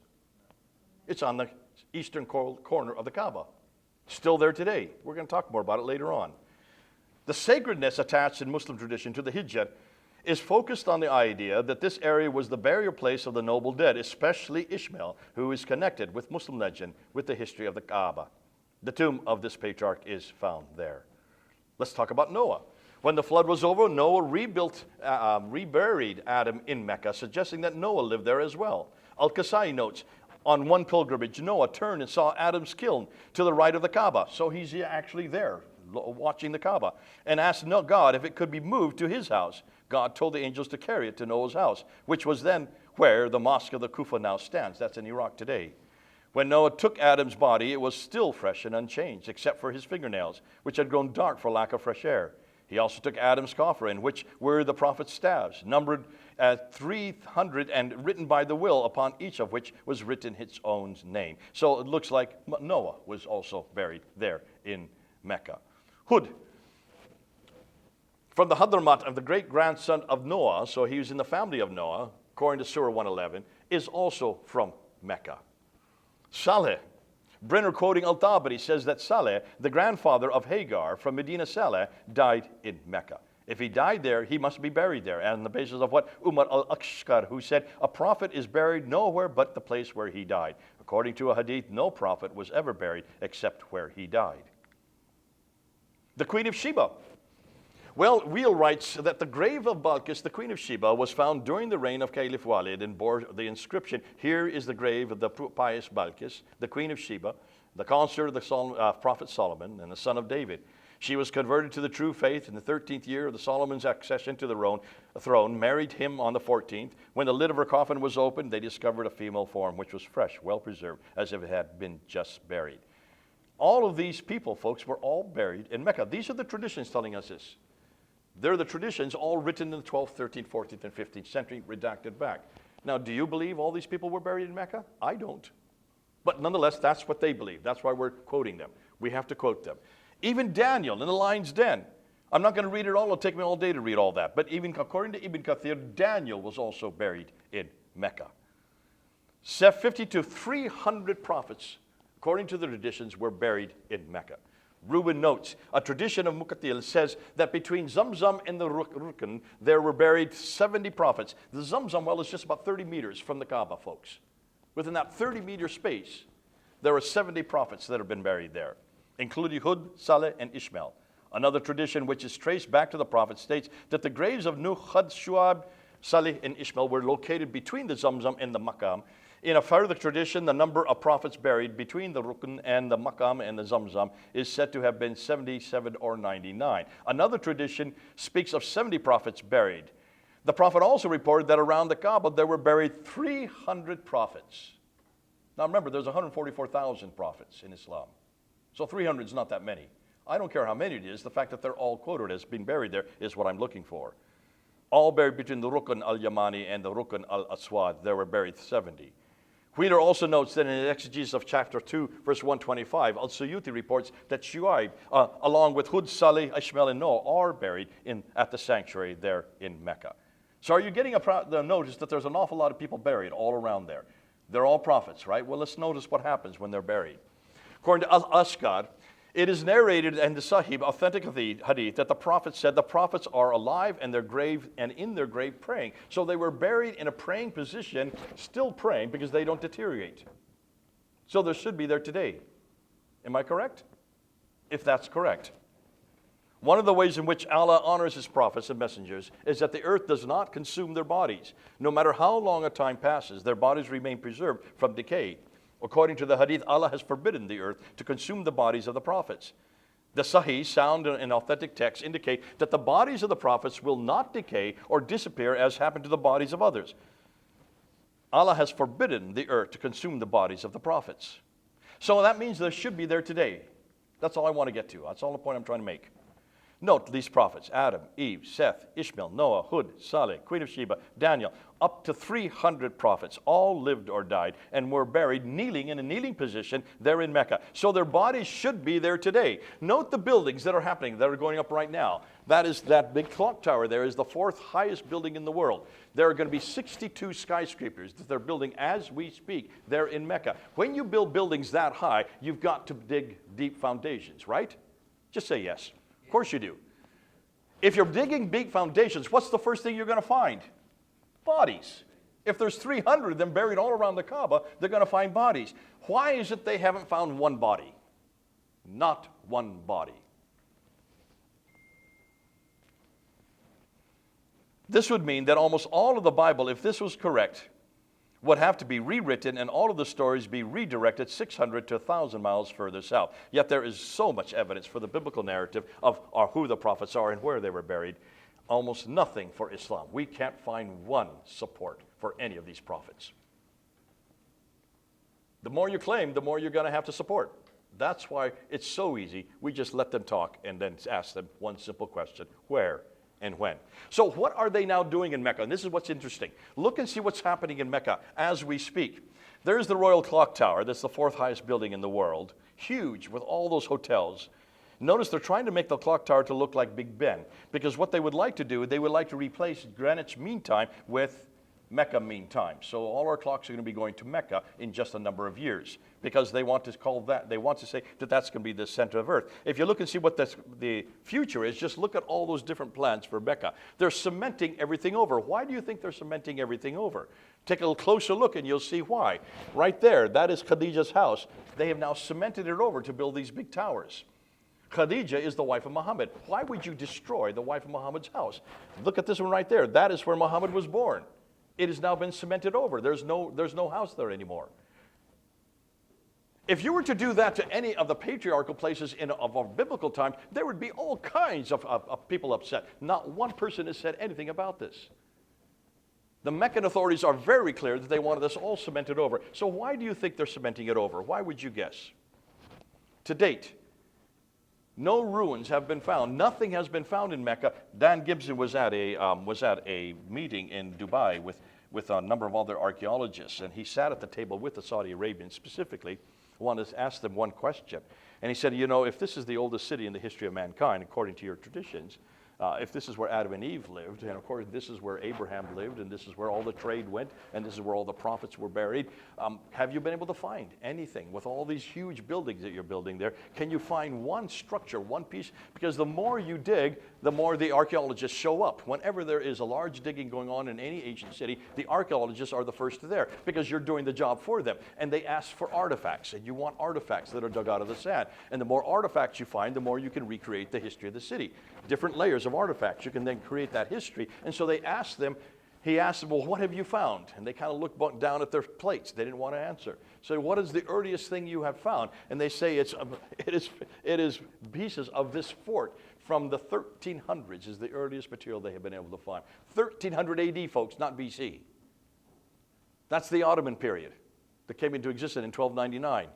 It's on the eastern corner of the Kaaba. Still there today. We're going to talk more about it later on. The sacredness attached in Muslim tradition to the Hijjat is focused on the idea that this area was the burial place of the noble dead, especially Ishmael, who is connected with Muslim legend with the history of the Kaaba. The tomb of this patriarch is found there. Let's talk about Noah. When the flood was over, Noah reburied Adam in Mecca, suggesting that Noah lived there as well. Al-Kasai notes, on one pilgrimage, Noah turned and saw Adam's kiln to the right of the Kaaba. So he's actually there, watching the Kaaba, and asked God if it could be moved to his house. God told the angels to carry it to Noah's house, which was then where the Mosque of the Kufa now stands. That's in Iraq today. When Noah took Adam's body, it was still fresh and unchanged, except for his fingernails, which had grown dark for lack of fresh air. He also took Adam's coffer, in which were the prophet's staves, numbered at 300 and written by the will, upon each of which was written his own name. So it looks like Noah was also buried there in Mecca. Hud, from the Hadramat of the great-grandson of Noah, so he was in the family of Noah, according to Surah 111, is also from Mecca. Saleh, Brenner quoting Al-Tabari says that Saleh, the grandfather of Hagar from Medina Saleh, died in Mecca. If he died there, he must be buried there, and on the basis of what Umar al-Akshkar, who said, a prophet is buried nowhere but the place where he died. According to a hadith, no prophet was ever buried except where he died. The Queen of Sheba. Well, Wheel writes that the grave of Balkis, the Queen of Sheba, was found during the reign of Caliph Walid and bore the inscription, "Here is the grave of the pious Balkis, the Queen of Sheba, the consort of the prophet Solomon and the son of David. She was converted to the true faith in the 13th year of the Solomon's accession to the throne, married him on the 14th. When the lid of her coffin was opened, they discovered a female form, which was fresh, well preserved, as if it had been just buried." All of these people, folks, were all buried in Mecca. These are the traditions telling us this. They're the traditions all written in the 12th, 13th, 14th, and 15th century, redacted back. Now, do you believe all these people were buried in Mecca? I don't. But nonetheless, that's what they believe. That's why we're quoting them. We have to quote them. Even Daniel in the lion's den. I'm not going to read it all. It'll take me all day to read all that. But even according to Ibn Kathir, Daniel was also buried in Mecca. 50 to 300 prophets, according to the traditions, were buried in Mecca. Reuben notes, a tradition of Muqatil says that between Zamzam and the Rukn, there were buried 70 prophets. The Zamzam well is just about 30 meters from the Kaaba, folks. Within that 30-meter space, there are 70 prophets that have been buried there, including Hud, Saleh, and Ishmael. Another tradition, which is traced back to the prophet, states that the graves of Nuh, Hud, Shu'ab, Saleh, and Ishmael were located between the Zamzam and the Maqam. In a further tradition, the number of prophets buried between the Rukn and the Maqam and the Zamzam is said to have been 77 or 99. Another tradition speaks of 70 prophets buried. The prophet also reported that around the Kaaba there were buried 300 prophets. Now remember, there's 144,000 prophets in Islam. So 300 is not that many. I don't care how many it is. The fact that they're all quoted as being buried there is what I'm looking for. All buried between the Rukn al-Yamani and the Rukn al-Aswad, there were buried 70. Wheeler also notes that in the exegesis of chapter 2, verse 125, Al-Suyuti reports that Shu'aib, along with Hud, Saleh, Ishmael, and Noah, are buried at the sanctuary there in Mecca. So are you getting the notice that there's an awful lot of people buried all around there? They're all prophets, right? Well, let's notice what happens when they're buried. According to Al-Ashqar, it is narrated in the Sahih, authentic hadith, that the prophet said the prophets are alive and in their grave praying. So they were buried in a praying position, still praying because they don't deteriorate. So they should be there today. Am I correct? If that's correct. One of the ways in which Allah honors His prophets and messengers is that the earth does not consume their bodies. No matter how long a time passes, their bodies remain preserved from decay. According to the hadith, Allah has forbidden the earth to consume the bodies of the prophets. The Sahih, sound and authentic texts indicate that the bodies of the prophets will not decay or disappear as happened to the bodies of others. Allah has forbidden the earth to consume the bodies of the prophets. So that means they should be there today. That's all I want to get to. That's all the point I'm trying to make. Note these prophets: Adam, Eve, Seth, Ishmael, Noah, Hud, Saleh, Queen of Sheba, Daniel. Up to 300 prophets all lived or died and were buried kneeling in a kneeling position there in Mecca. So their bodies should be there today. Note the buildings that are happening, that are going up right now. That is that big clock tower there is the 4th highest building in the world. There are going to be 62 skyscrapers that they're building as we speak there in Mecca. When you build buildings that high, you've got to dig deep foundations, right? Just say yes. Of course you do. If you're digging big foundations, what's the first thing you're going to find? Bodies. If there's 300 of them buried all around the Kaaba, they're going to find bodies. Why is it they haven't found one body? Not one body. This would mean that almost all of the Bible, if this was correct, would have to be rewritten and all of the stories be redirected 600 to 1,000 miles further south. Yet there is so much evidence for the biblical narrative of who the prophets are and where they were buried. Almost nothing for Islam. We can't find one support for any of these prophets. The more you claim, the more you're going to have to support. That's why it's so easy. We just let them talk and then ask them one simple question: where and when? So what are they now doing in Mecca? And this is what's interesting. Look and see what's happening in Mecca as we speak. There's the Royal Clock Tower. That's the 4th highest building in the world. Huge, with all those hotels. Notice they're trying to make the clock tower to look like Big Ben, because what they would like to do, they would like to replace Greenwich Mean Time with Mecca Mean Time. So all our clocks are going to be going to Mecca in just a number of years, because they want to call that, they want to say that that's going to be the center of Earth. If you look and see what the future is, just look at all those different plans for Mecca. They're cementing everything over. Why do you think they're cementing everything over? Take a little closer look and you'll see why. Right there, that is Khadija's house. They have now cemented it over to build these big towers. Khadija is the wife of Muhammad. Why would you destroy the wife of Muhammad's house? Look at this one right there. That is where Muhammad was born. It has now been cemented over. There's no house there anymore. If you were to do that to any of the patriarchal places of our biblical time, there would be all kinds of people upset. Not one person has said anything about this. The Meccan authorities are very clear that they wanted this all cemented over. So why do you think they're cementing it over? Why would you guess? To date, no ruins have been found. Nothing has been found in Mecca. Dan Gibson was at a meeting in Dubai with a number of other archaeologists, and he sat at the table with the Saudi Arabians specifically. Wanted to ask them one question. And he said, you know, if this is the oldest city in the history of mankind, according to your traditions, if this is where Adam and Eve lived, and of course this is where Abraham lived, and this is where all the trade went, and this is where all the prophets were buried, have you been able to find anything with all these huge buildings that you're building there? Can you find one structure, one piece? Because the more you dig, the more the archaeologists show up. Whenever there is a large digging going on in any ancient city, the archaeologists are the first there because you're doing the job for them. And they ask for artifacts, and you want artifacts that are dug out of the sand. And the more artifacts you find, the more you can recreate the history of the city. Different layers of artifacts. You can then create that history. And so he asked them, well, what have you found? And they kind of looked down at their plates. They didn't want to answer. So what is the earliest thing you have found? And they say it is pieces of this fort from the 1300s is the earliest material they have been able to find. 1300 AD, folks, not BC. That's the Ottoman period that came into existence in 1299.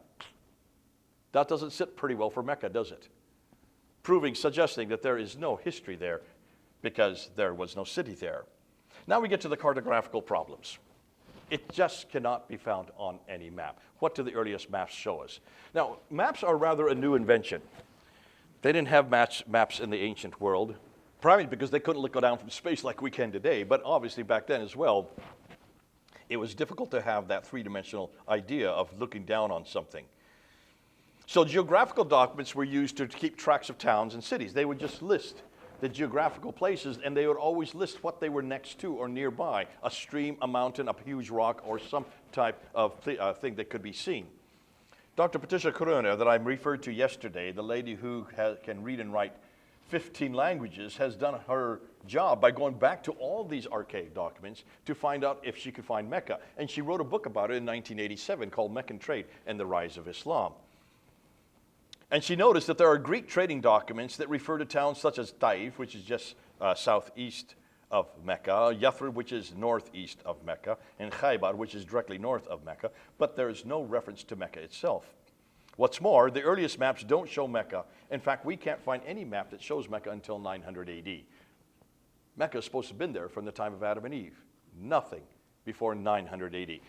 That doesn't sit pretty well for Mecca, does it? Suggesting that there is no history there because there was no city there. Now we get to the cartographical problems. It just cannot be found on any map. What do the earliest maps show us? Now, maps are rather a new invention. They didn't have maps in the ancient world, probably because they couldn't go down from space like we can today, but obviously back then as well, it was difficult to have that three-dimensional idea of looking down on something. So geographical documents were used to keep tracks of towns and cities. They would just list the geographical places, and they would always list what they were next to or nearby, a stream, a mountain, a huge rock, or some type of thing that could be seen. Dr. Patricia Corona, that I referred to yesterday, the lady who can read and write 15 languages, has done her job by going back to all these archaic documents to find out if she could find Mecca. And she wrote a book about it in 1987 called Meccan Trade and the Rise of Islam. And she noticed that there are Greek trading documents that refer to towns such as Taif, which is just southeast of Mecca, Yathrib, which is northeast of Mecca, and Khaybar, which is directly north of Mecca, but there is no reference to Mecca itself. What's more, the earliest maps don't show Mecca. In fact, we can't find any map that shows Mecca until 900 AD. Mecca is supposed to have been there from the time of Adam and Eve. Nothing before 900 AD.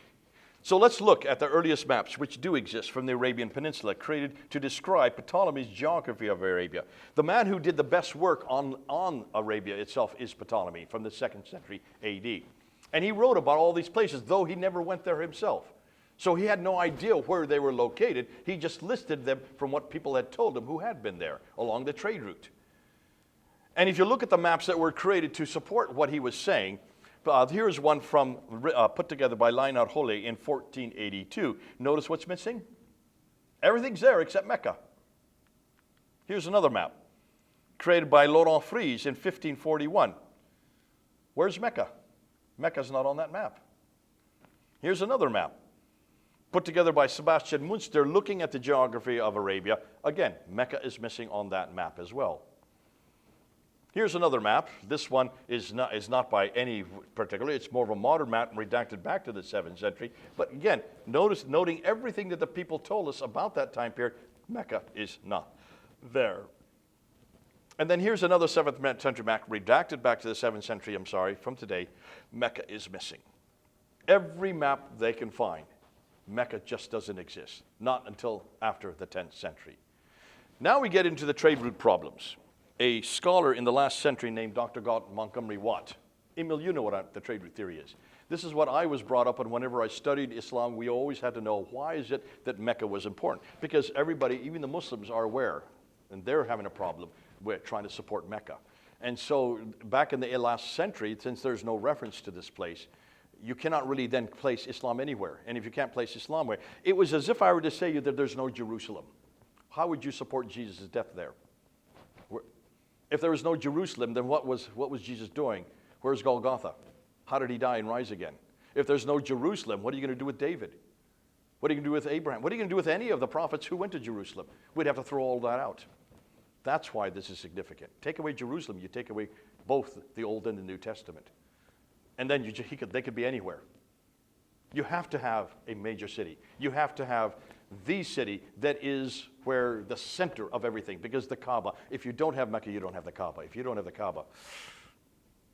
So let's look at the earliest maps, which do exist from the Arabian Peninsula, created to describe Ptolemy's geography of Arabia. The man who did the best work on Arabia itself is Ptolemy from the 2nd century AD. And he wrote about all these places, though he never went there himself. So he had no idea where they were located. He just listed them from what people had told him who had been there along the trade route. And if you look at the maps that were created to support what he was saying, here's one from put together by Leonard Holle in 1482. Notice what's missing? Everything's there except Mecca. Here's another map created by Laurent Fries in 1541. Where's Mecca? Mecca's not on that map. Here's another map put together by Sebastian Munster looking at the geography of Arabia. Again, Mecca is missing on that map as well. Here's another map. This one is not by any particular. It's more of a modern map redacted back to the 7th century. But again, noting everything that the people told us about that time period, Mecca is not there. And then here's another 7th century map redacted back to the 7th century, from today. Mecca is missing. Every map they can find, Mecca just doesn't exist. Not until after the 10th century. Now we get into the trade route problems. A scholar in the last century named Dr. Montgomery Watt. Emil, you know what the trade route theory is. This is what I was brought up on whenever I studied Islam. We always had to know, why is it that Mecca was important? Because everybody, even the Muslims, are aware, and they're having a problem with trying to support Mecca. And so back in the last century, since there's no reference to this place, you cannot really then place Islam anywhere. And if you can't place Islam anywhere, it was as if I were to say to you that there's no Jerusalem. How would you support Jesus' death there? If there was no Jerusalem, then what was Jesus doing? Where's Golgotha? How did he die and rise again? If there's no Jerusalem, what are you going to do with David? What are you going to do with Abraham? What are you going to do with any of the prophets who went to Jerusalem? We'd have to throw all that out. That's why this is significant. Take away Jerusalem, you take away both the Old and the New Testament. And then they could be anywhere. You have to have a major city. You have to have the city that is where the center of everything. Because the Kaaba, if you don't have Mecca, you don't have the Kaaba. If you don't have the Kaaba,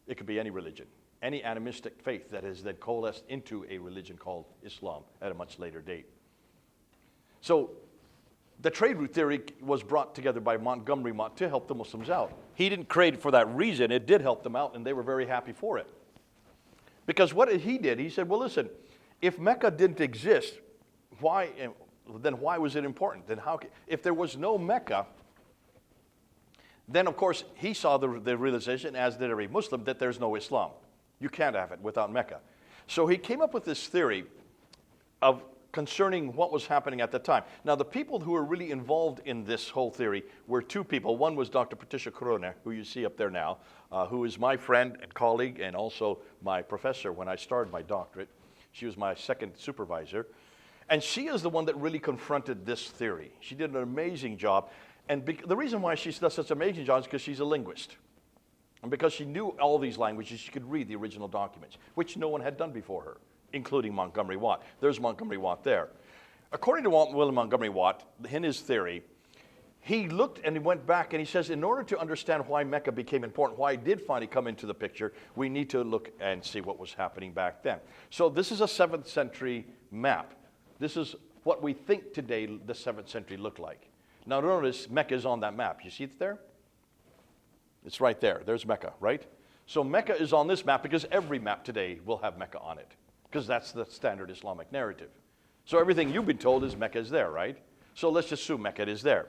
it could be any religion, any animistic faith that has then coalesced into a religion called Islam at a much later date. So the trade route theory was brought together by Montgomery Watt to help the Muslims out. He didn't create it for that reason. It did help them out, and they were very happy for it. Because what he did, he said, well, listen, if Mecca didn't exist, then why was it important? Then if there was no Mecca, then of course he saw the realization, as did every Muslim, that there's no Islam. You can't have it without Mecca. So he came up with this theory of concerning what was happening at the time. Now, the people who were really involved in this whole theory were two people. One was Dr. Patricia Corona, who you see up there now, who is my friend and colleague and also my professor when I started my doctorate. She was my second supervisor. And she is the one that really confronted this theory. She did an amazing job. And the reason why she does such an amazing job is because she's a linguist. And because she knew all these languages, she could read the original documents, which no one had done before her, including Montgomery Watt. There's Montgomery Watt there. According to William Montgomery Watt, in his theory, he looked and he went back and he says, in order to understand why Mecca became important, why it did finally come into the picture, we need to look and see what was happening back then. So this is a 7th century map. This is what we think today the 7th century looked like. Now notice Mecca is on that map. You see it there? It's right there. There's Mecca, right? So Mecca is on this map because every map today will have Mecca on it, because that's the standard Islamic narrative. So everything you've been told is Mecca is there, right? So let's just assume Mecca is there.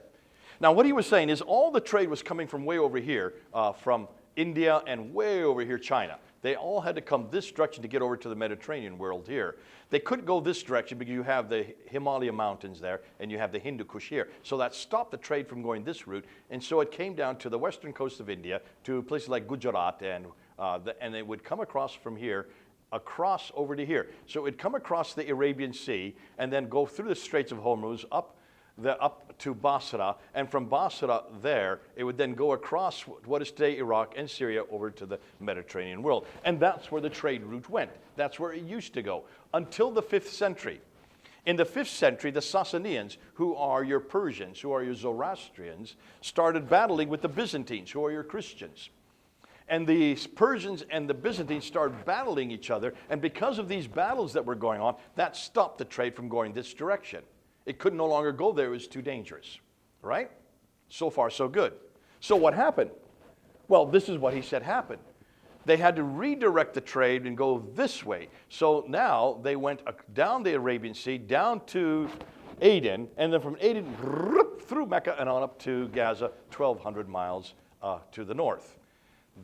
Now what he was saying is all the trade was coming from way over here, from India and way over here, China. They all had to come this direction to get over to the Mediterranean world here. They couldn't go this direction because you have the Himalaya mountains there and you have the Hindu Kush here. So that stopped the trade from going this route. And so it came down to the western coast of India, to places like Gujarat, and it would come across from here, across over to here. So it'd come across the Arabian Sea and then go through the Straits of Hormuz up to Basra, and from Basra there, it would then go across what is today Iraq and Syria over to the Mediterranean world. And that's where the trade route went. That's where it used to go, until the 5th century. In the 5th century, the Sassanians, who are your Persians, who are your Zoroastrians, started battling with the Byzantines, who are your Christians. And the Persians and the Byzantines started battling each other, and because of these battles that were going on, that stopped the trade from going this direction. It could no longer go there. It was too dangerous, right? So far, so good. So what happened? Well, this is what he said happened. They had to redirect the trade and go this way. So now they went down the Arabian Sea, down to Aden, and then from Aden through Mecca and on up to Gaza, 1,200 miles to the north.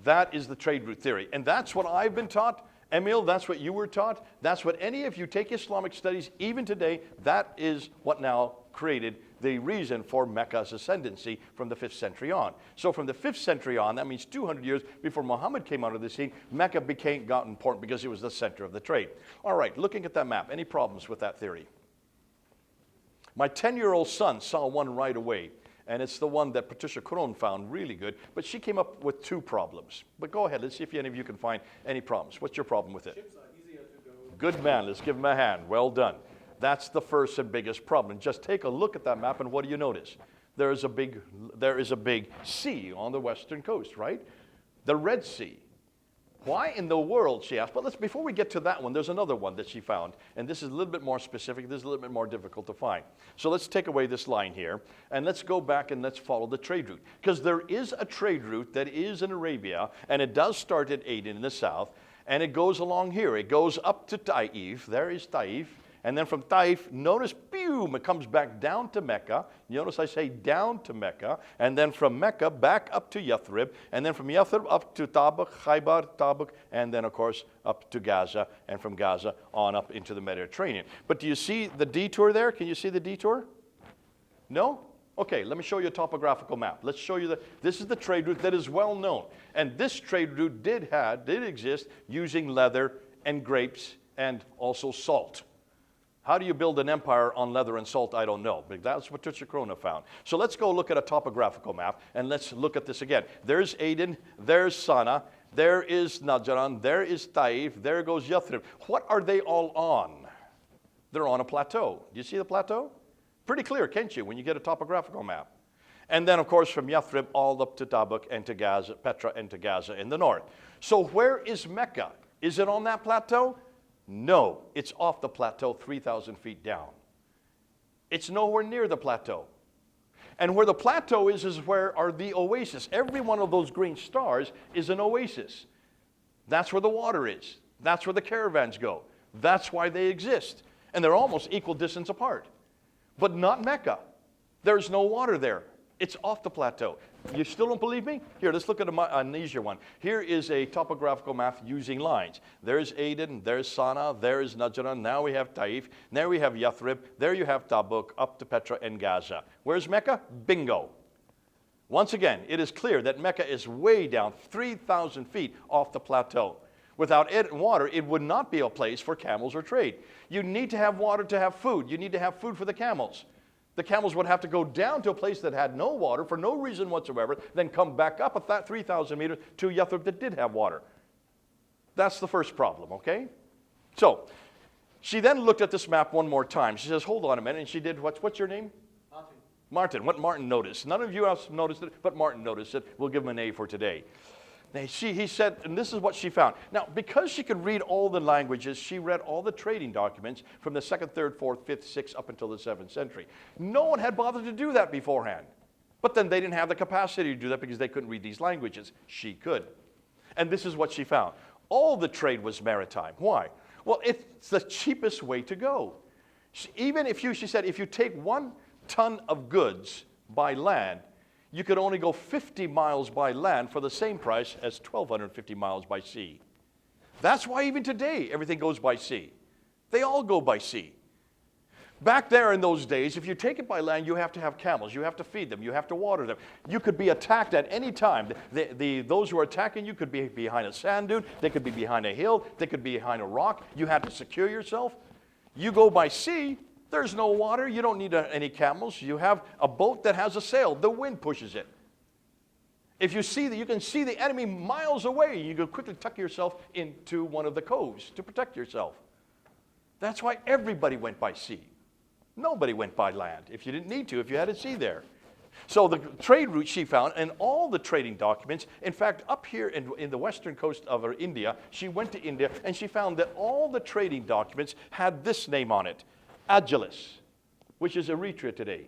That is the trade route theory. And that's what I've been taught. Emil, that's what you were taught. That's what any of you take Islamic studies, even today, that is what now created the reason for Mecca's ascendancy from the 5th century on. So from the 5th century on, that means 200 years before Muhammad came onto the scene, Mecca got important because it was the center of the trade. All right, looking at that map, any problems with that theory? My 10-year-old son saw one right away, and it's the one that Patricia Cron found really good, but she came up with 2 problems. But go ahead, let's see if any of you can find any problems. What's your problem with it? Ships are easier to go. Good man, let's give him a hand. Well done. That's the first and biggest problem. Just take a look at that map, and what do you notice? There is a big sea on the western coast, right? The Red Sea. Why in the world, she asked. But before we get to that one, there's another one that she found. And this is a little bit more specific. This is a little bit more difficult to find. So let's take away this line here. And let's go back and let's follow the trade route. Because there is a trade route that is in Arabia. And it does start at Aden in the south. And it goes along here. It goes up to Taif. There is Taif. And then from Taif, notice, boom, it comes back down to Mecca. You notice I say down to Mecca. And then from Mecca, back up to Yathrib. And then from Yathrib, up to Tabuk, Khaybar, Tabuk. And then, of course, up to Gaza. And from Gaza, on up into the Mediterranean. But do you see the detour there? Can you see the detour? No? Okay, let me show you a topographical map. Let's show you this is the trade route that is well known. And this trade route did exist using leather and grapes and also salt. How do you build an empire on leather and salt? I don't know, but that's what Patricia Corona found. So let's go look at a topographical map, and let's look at this again. There's Aden, there's Sana, there is Najran, there is Taif, there goes Yathrib. What are they all on? They're on a plateau. Do you see the plateau? Pretty clear, can't you, when you get a topographical map? And then, of course, from Yathrib all up to Tabuk and to Gaza, Petra and to Gaza in the north. So where is Mecca? Is it on that plateau? No, it's off the plateau 3,000 feet down. It's nowhere near the plateau. And where the plateau is where are the oases. Every one of those green stars is an oasis. That's where the water is. That's where the caravans go. That's why they exist. And they're almost equal distance apart. But not Mecca. There's no water there. It's off the plateau. You still don't believe me? Here, let's look at an easier one. Here is a topographical map using lines. There's Aden, there's Sana, there's Najran, now we have Taif, there we have Yathrib, there you have Tabuk, up to Petra and Gaza. Where's Mecca? Bingo. Once again, it is clear that Mecca is way down, 3,000 feet off the plateau. Without water, it would not be a place for camels or trade. You need to have water to have food. You need to have food for the camels. The camels would have to go down to a place that had no water for no reason whatsoever, then come back up at that 3,000 meters to Yathrib that did have water. That's the first problem, okay? So, she then looked at this map one more time. She says, hold on a minute, and she did, what's your name? Martin. Martin, what Martin noticed. None of you else noticed it, but Martin noticed it. We'll give him an A for today. He said, and this is what she found. Now, because she could read all the languages, she read all the trading documents from the 2nd, 3rd, 4th, 5th, 6th, up until the 7th century. No one had bothered to do that beforehand. But then they didn't have the capacity to do that because they couldn't read these languages. She could. And this is what she found. All the trade was maritime. Why? Well, it's the cheapest way to go. She said, if you take 1 ton of goods by land, you could only go 50 miles by land for the same price as 1,250 miles by sea. That's why even today, everything goes by sea. They all go by sea. Back there in those days, if you take it by land, you have to have camels. You have to feed them. You have to water them. You could be attacked at any time. Those who are attacking you could be behind a sand dune. They could be behind a hill. They could be behind a rock. You had to secure yourself. You go by sea. There's no water. You don't need any camels. You have a boat that has a sail. The wind pushes it. If you see that, you can see the enemy miles away. You can quickly tuck yourself into one of the coves to protect yourself. That's why everybody went by sea. Nobody went by land if you didn't need to, if you had a sea there. So the trade route she found, and all the trading documents, in fact, up here in the western coast of India, she went to India, and she found that all the trading documents had this name on it. Agilis, which is Eritrea today.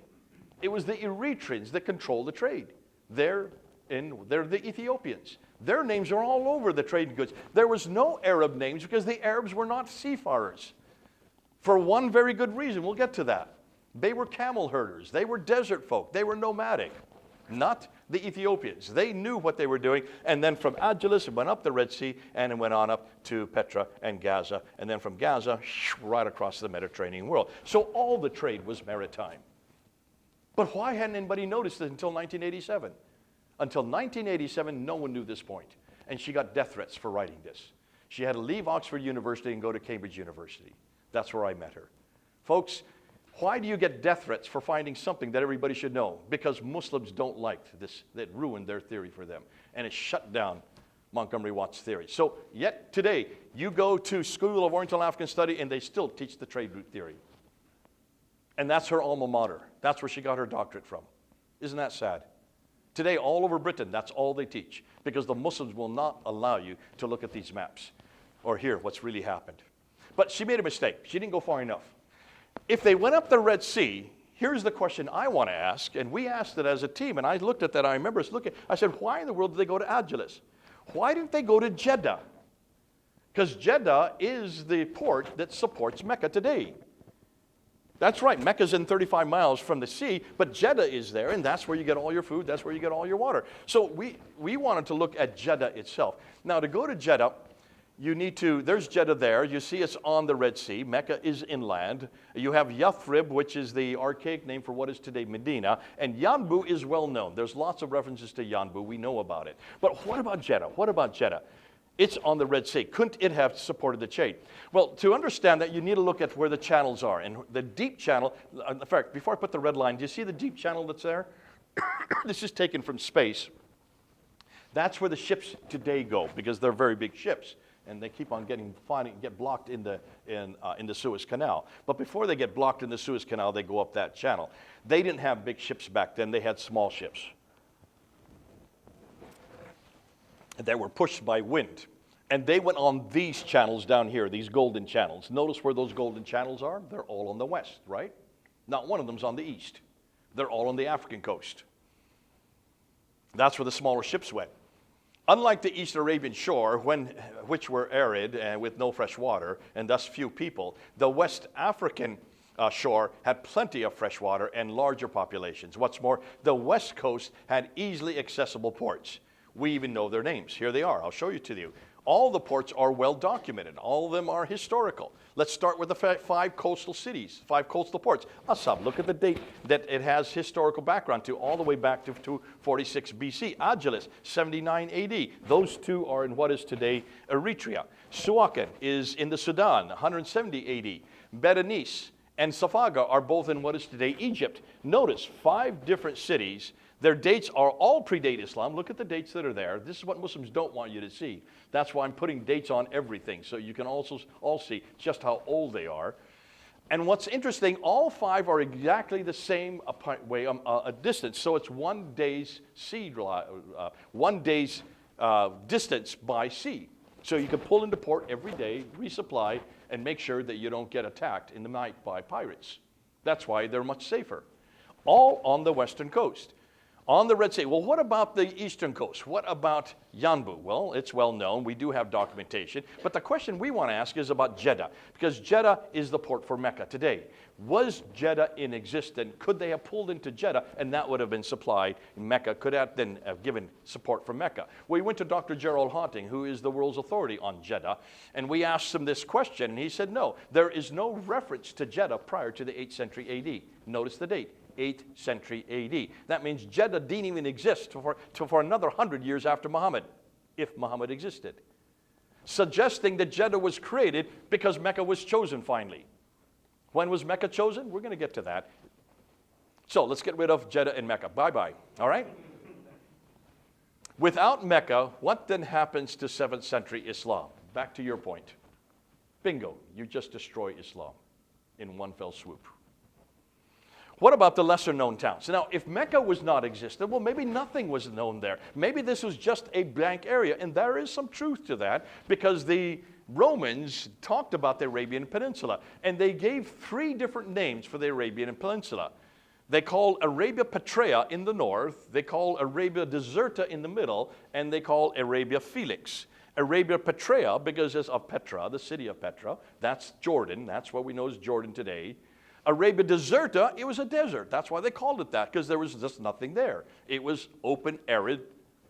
It was the Eritreans that controlled the trade. They're the Ethiopians. Their names are all over the trade goods. There was no Arab names because the Arabs were not seafarers. For one very good reason, we'll get to that. They were camel herders. They were desert folk. They were nomadic, not the Ethiopians. They knew what they were doing. And then from Agilis, it went up the Red Sea, and it went on up to Petra and Gaza. And then from Gaza, right across the Mediterranean world. So all the trade was maritime. But why hadn't anybody noticed it until 1987? Until 1987, no one knew this point. And she got death threats for writing this. She had to leave Oxford University and go to Cambridge University. That's where I met her. Folks, why do you get death threats for finding something that everybody should know? Because Muslims don't like this. That ruined their theory for them. And it shut down Montgomery Watt's theory. So yet today, you go to School of Oriental African Study and they still teach the trade route theory. And that's her alma mater. That's where she got her doctorate from. Isn't that sad? Today, all over Britain, that's all they teach. Because the Muslims will not allow you to look at these maps or hear what's really happened. But she made a mistake. She didn't go far enough. If they went up the Red Sea, here's the question I want to ask, and we asked it as a team, and I looked at that. I remember us looking. I said, why in the world did they go to Agilis? Why didn't they go to Jeddah? Because Jeddah is the port that supports Mecca today. That's right. Mecca's in 35 miles from the sea, but Jeddah is there, and that's where you get all your food. That's where you get all your water. So we wanted to look at Jeddah itself. Now, to go to Jeddah, there's Jeddah there. You see it's on the Red Sea. Mecca is inland. You have Yathrib, which is the archaic name for what is today Medina. And Yanbu is well known. There's lots of references to Yanbu. We know about it. But what about Jeddah? What about Jeddah? It's on the Red Sea. Couldn't it have supported the chain? Well, to understand that, you need to look at where the channels are. And the deep channel, in fact, before I put the red line, do you see the deep channel that's there? This is taken from space. That's where the ships today go, because they're very big ships. And they keep on get blocked in the Suez Canal. But before they get blocked in the Suez Canal, they go up that channel. They didn't have big ships back then. They had small ships. They were pushed by wind. And they went on these channels down here, these golden channels. Notice where those golden channels are? They're all on the west, right? Not one of them's on the east. They're all on the African coast. That's where the smaller ships went. Unlike the East Arabian shore, which were arid and with no fresh water, and thus few people, the West African shore had plenty of fresh water and larger populations. What's more, the West Coast had easily accessible ports. We even know their names. Here they are. I'll show you to you. All the ports are well documented. All of them are historical. Let's start with the 5 coastal cities, 5 coastal ports. Asab, look at the date that it has historical background to, all the way back to 246 BC. Agilis, 79 AD. Those two are in what is today Eritrea. Suaken is in the Sudan, 170 AD. Berenice and Safaga are both in what is today Egypt. Notice 5 different cities. Their dates are all predate Islam. Look at the dates that are there. This is what Muslims don't want you to see. That's why I'm putting dates on everything, so you can also all see just how old they are. And what's interesting, all 5 are exactly the same distance. So it's 1 day's distance by sea. So you can pull into port every day, resupply, and make sure that you don't get attacked in the night by pirates. That's why they're much safer. All on the western coast. On the Red Sea. Well, what about the eastern coast? What about Yanbu? Well, it's well known. We do have documentation. But the question we want to ask is about Jeddah, because Jeddah is the port for Mecca today. Was Jeddah in existence? Could they have pulled into Jeddah, and that would have been supplied? Mecca could have then given support for Mecca. We went to Dr. Gerald Haunting, who is the world's authority on Jeddah, and we asked him this question, and he said, no, there is no reference to Jeddah prior to the 8th century AD. Notice the date. 8th century AD. That means Jeddah didn't even exist for another 100 years after Muhammad, if Muhammad existed. Suggesting that Jeddah was created because Mecca was chosen finally. When was Mecca chosen? We're going to get to that. So let's get rid of Jeddah and Mecca. Bye-bye. All right? Without Mecca, what then happens to 7th century Islam? Back to your point. Bingo. You just destroy Islam in one fell swoop. What about the lesser known towns? Now, if Mecca was not existent, well, maybe nothing was known there. Maybe this was just a blank area, and there is some truth to that, because the Romans talked about the Arabian Peninsula, and they gave 3 different names for the Arabian Peninsula. They called Arabia Petraea in the north, they called Arabia Deserta in the middle, and they called Arabia Felix. Arabia Petraea, because it's of Petra, the city of Petra. That's Jordan. That's what we know as Jordan today. Arabia Deserta, it was a desert. That's why they called it that, because there was just nothing there. It was open, arid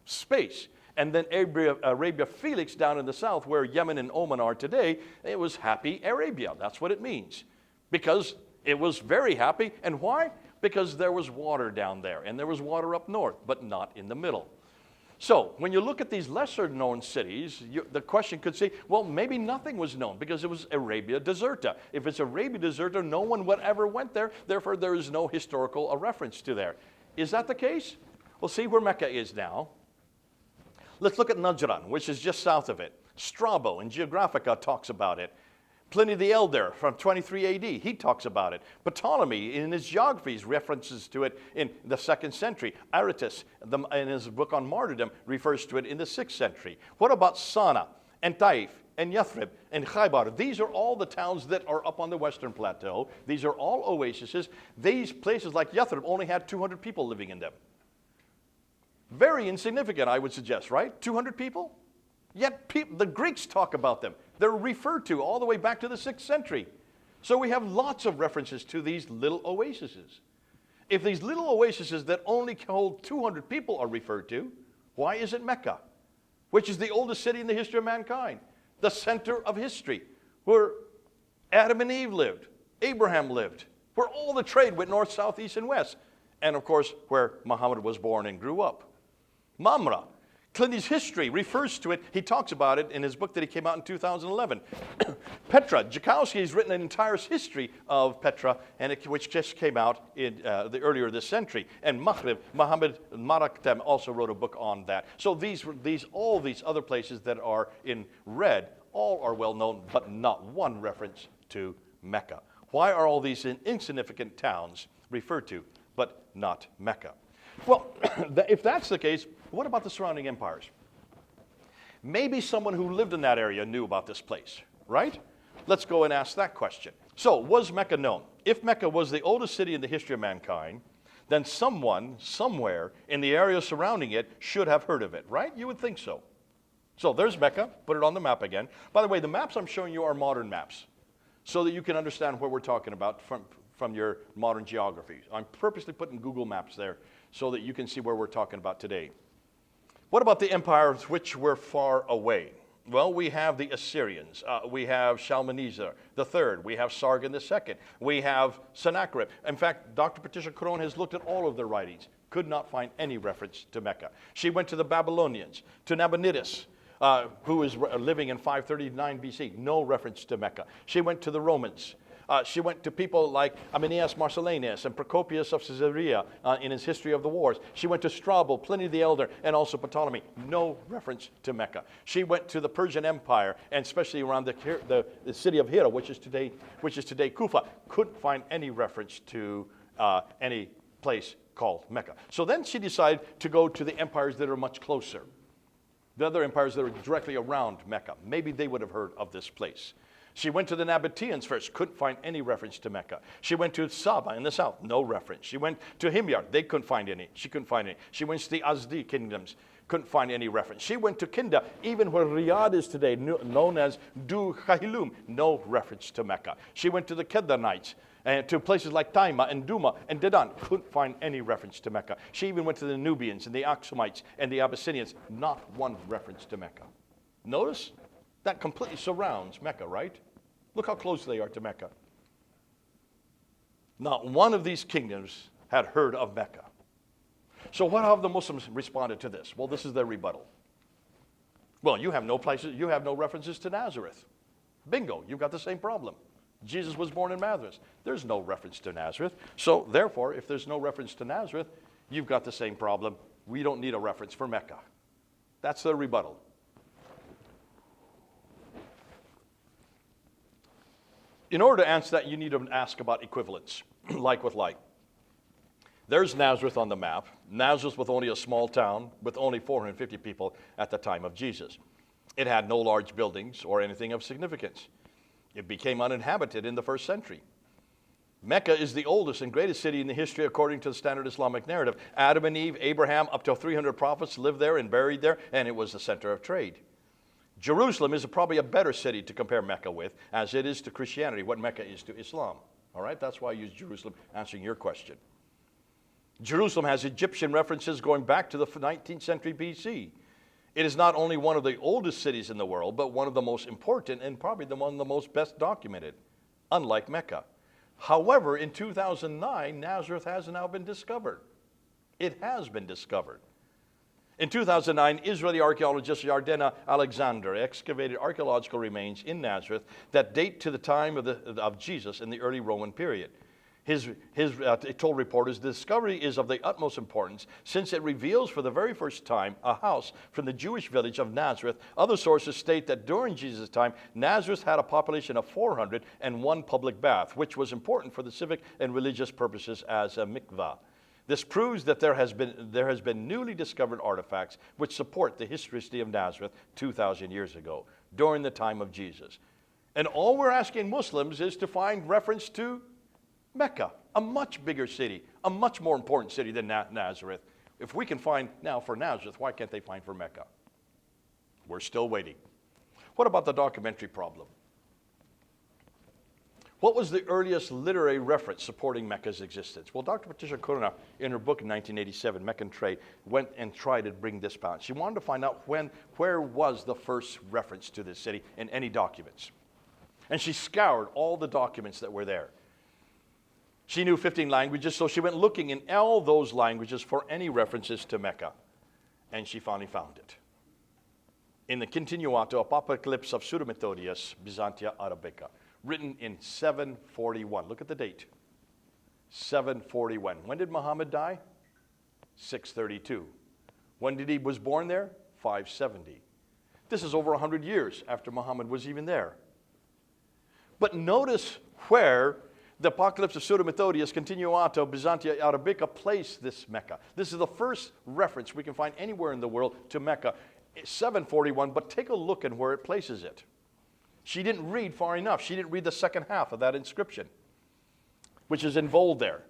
space. And then Arabia Felix down in the south, where Yemen and Oman are today, it was happy Arabia. That's what it means. Because it was very happy. And why? Because there was water down there, and there was water up north, but not in the middle. So when you look at these lesser known cities, the question could say, well, maybe nothing was known because it was Arabia Deserta. If it's Arabia Deserta, no one would ever went there. Therefore, there is no historical reference to there. Is that the case? We'll see where Mecca is now. Let's look at Najran, which is just south of it. Strabo in Geographical talks about it. Pliny the Elder from 23 AD, he talks about it. Ptolemy in his geographies references to it in the 2nd century. Aratus in his book on martyrdom refers to it in the 6th century. What about Sana and Taif and Yathrib and Khaybar? These are all the towns that are up on the western plateau. These are all oases. These places like Yathrib only had 200 people living in them. Very insignificant, I would suggest, right? 200 people? Yet the Greeks talk about them. They're referred to all the way back to the 6th century. So we have lots of references to these little oases. If these little oases that only hold 200 people are referred to, why isn't Mecca, which is the oldest city in the history of mankind? the center of history, where Adam and Eve lived, Abraham lived, where all the trade went north, south, east, and west, and of course, where Muhammad was born and grew up. Mamre. Clinton's history refers to it. He talks about it in his book that he came out in 2011. Petra. Joukowsky has written an entire history of Petra, which just came out in earlier this century. And Maghrib, Mohammed Maraktem also wrote a book on that. So all these other places that are in red, all are well known, but not one reference to Mecca. Why are all these insignificant towns referred to, but not Mecca? Well, if that's the case, what about the surrounding empires? Maybe someone who lived in that area knew about this place, right? Let's go and ask that question. So, was Mecca known? If Mecca was the oldest city in the history of mankind, then someone, somewhere, in the area surrounding it should have heard of it, right? You would think so. So, there's Mecca. Put it on the map again. By the way, the maps I'm showing you are modern maps, so that you can understand what we're talking about from your modern geography. I'm purposely putting Google Maps there so that you can see where we're talking about today. What about the empires which were far away? Well, we have the Assyrians. We have Shalmaneser III. We have Sargon II. We have Sennacherib. In fact, Dr. Patricia Crone has looked at all of their writings. Could not find any reference to Mecca. She went to the Babylonians, to Nabonidus, who was living in 539 BC. No reference to Mecca. She went to the Romans. She went to people like Ammianus Marcellinus and Procopius of Caesarea in his History of the Wars. She went to Strabo, Pliny the Elder, and also Ptolemy. No reference to Mecca. She went to the Persian Empire, and especially around the city of Hira, which is today Kufa. Couldn't find any reference to any place called Mecca. So then she decided to go to the empires that are much closer. The other empires that are directly around Mecca. Maybe they would have heard of this place. She went to the Nabateans first, couldn't find any reference to Mecca. She went to Saba in the south, no reference. She went to Himyar, they couldn't find any. She couldn't find any. She went to the Azdi kingdoms, couldn't find any reference. She went to Kinda, even where Riyadh is today, known as Du Khahilum, no reference to Mecca. She went to the Kedanites, to places like Taima and Duma and Dedan, couldn't find any reference to Mecca. She even went to the Nubians and the Akshumites and the Abyssinians, not one reference to Mecca. Notice? That completely surrounds Mecca, right? Look how close they are to Mecca. Not one of these kingdoms had heard of Mecca. So what have the Muslims responded to this? Well, this is their rebuttal. Well, you have no places, you have no references to Nazareth. Bingo, you've got the same problem. Jesus was born in Nazareth. There's no reference to Nazareth. So therefore, if there's no reference to Nazareth, you've got the same problem. We don't need a reference for Mecca. That's their rebuttal. In order to answer that, you need to ask about equivalence, like with like. There's Nazareth on the map. Nazareth was only a small town with only 450 people at the time of Jesus. It had no large buildings or anything of significance. It became uninhabited in the first century. Mecca is the oldest and greatest city in the history according to the standard Islamic narrative. Adam and Eve, Abraham, up to 300 prophets lived there and buried there, and it was the center of trade. Jerusalem is probably a better city to compare Mecca with, as it is to Christianity what Mecca is to Islam. All right, that's why I use Jerusalem, answering your question. Jerusalem has Egyptian references going back to the 19th century BC. It is not only one of the oldest cities in the world, but one of the most important and probably one of the most best documented, unlike Mecca. However, in 2009, Nazareth has now been discovered. It has been discovered. In 2009, Israeli archaeologist Yardena Alexander excavated archeological remains in Nazareth that date to the time of Jesus in the early Roman period. He told reporters the discovery is of the utmost importance since it reveals for the very first time a house from the Jewish village of Nazareth. Other sources state that during Jesus' time, Nazareth had a population of 400 and one public bath, which was important for the civic and religious purposes as a mikvah. This proves that there has been newly discovered artifacts which support the historicity of Nazareth 2,000 years ago, during the time of Jesus. And all we're asking Muslims is to find reference to Mecca, a much bigger city, a much more important city than Nazareth. If we can find now for Nazareth, why can't they find for Mecca? We're still waiting. What about the documentary problem? What was the earliest literary reference supporting Mecca's existence? Well, Dr. Patricia Corona, in her book in 1987, Mecca and Trade, went and tried to bring this balance. She wanted to find out where was the first reference to this city in any documents. And she scoured all the documents that were there. She knew 15 languages, so she went looking in all those languages for any references to Mecca. And she finally found it. In the Continuato Apocalypse of Pseudo-Methodius, Byzantia Arabica, written in 741. Look at the date. 741. When did Muhammad die? 632. When did he was born there? 570. This is over 100 years after Muhammad was even there. But notice where the Apocalypse of Pseudo-Methodius, Continuato Byzantia Arabica, placed this Mecca. This is the first reference we can find anywhere in the world to Mecca. 741, but take a look at where it places it. She didn't read far enough. She didn't read the second half of that inscription, which is in bold there.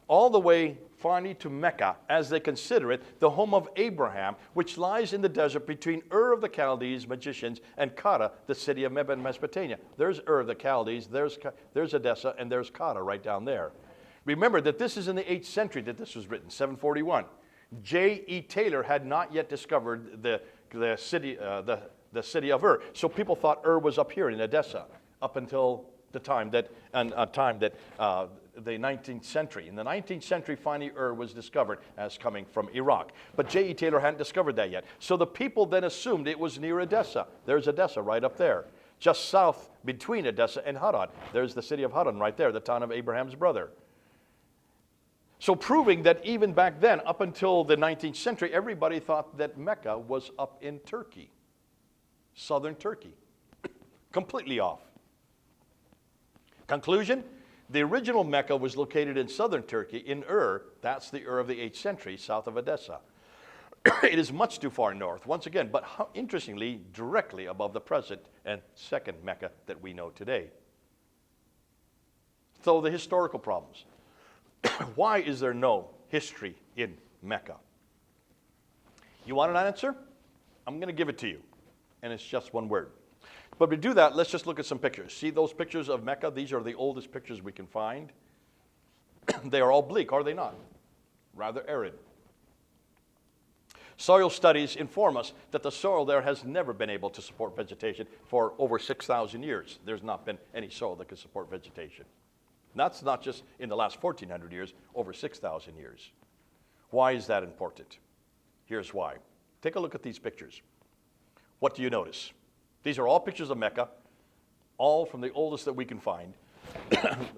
All the way finally to Mecca, as they consider it, the home of Abraham, which lies in the desert between Ur of the Chaldees, magicians, and Kara, the city of Mesopotamia. There's Ur of the Chaldees, there's Edessa, and there's Kara right down there. Remember that this is in the 8th century that this was written, 741. J.E. Taylor had not yet discovered the city of Ur. So people thought Ur was up here in Edessa up until the time that, the 19th century. In the 19th century, finally Ur was discovered as coming from Iraq. But J.E. Taylor hadn't discovered that yet. So the people then assumed it was near Edessa. There's Edessa right up there. Just south between Edessa and Haran. There's the city of Haran right there, the town of Abraham's brother. So proving that even back then, up until the 19th century, everybody thought that Mecca was up in Turkey. Southern Turkey. Completely off. Conclusion, the original Mecca was located in southern Turkey, in Ur. That's the Ur of the 8th century, south of Edessa. It is much too far north, once again, but interestingly, directly above the present and second Mecca that we know today. So the historical problems. Why is there no history in Mecca? You want an answer? I'm going to give it to you. And it's just one word. But to do that, let's just look at some pictures. See those pictures of Mecca? These are the oldest pictures we can find. They are all bleak, are they not? Rather arid. Soil studies inform us that the soil there has never been able to support vegetation for over 6,000 years. There's not been any soil that can support vegetation. That's not just in the last 1,400 years, over 6,000 years. Why is that important? Here's why. Take a look at these pictures. What do you notice? These are all pictures of Mecca, all from the oldest that we can find.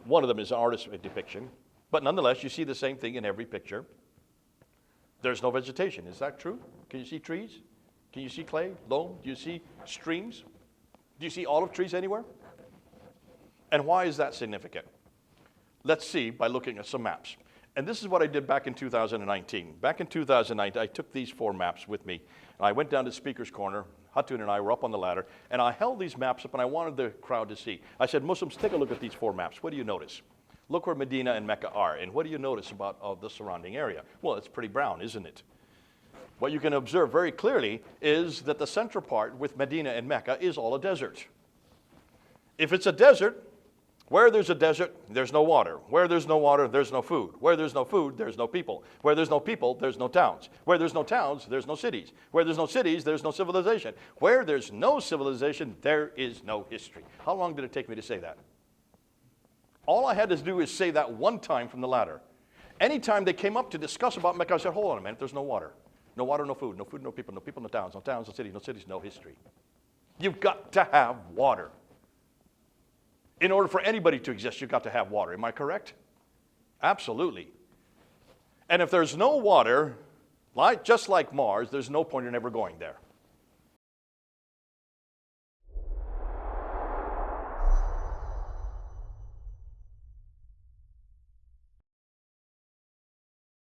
One of them is an artist's depiction, but nonetheless, you see the same thing in every picture. There's no vegetation. Is that true? Can you see trees? Can you see clay, loam? Do you see streams? Do you see olive trees anywhere? And why is that significant? Let's see by looking at some maps. And this is what I did back in 2019. Back in 2019, I took these 4 maps with me. And I went down to Speaker's Corner. Hatun and I were up on the ladder. And I held these maps up, and I wanted the crowd to see. I said, Muslims, take a look at these 4 maps. What do you notice? Look where Medina and Mecca are. And what do you notice about the surrounding area? Well, it's pretty brown, isn't it? What you can observe very clearly is that the central part with Medina and Mecca is all a desert. If it's a desert, where there's a desert, there's no water. Where there's no water, there's no food. Where there's no food, there's no people. Where there's no people, there's no towns. Where there's no towns, there's no cities. Where there's no cities, there's no civilization. Where there's no civilization, there is no history. How long did it take me to say that? All I had to do is say that one time from the ladder. Anytime they came up to discuss about Mecca, I said, hold on a minute, there's no water. No water, no food, no people, no people, no towns, no cities, no history. You've got to have water. In order for anybody to exist, you've got to have water. Am I correct? Absolutely. And if there's no water, just like Mars, there's no point in ever going there.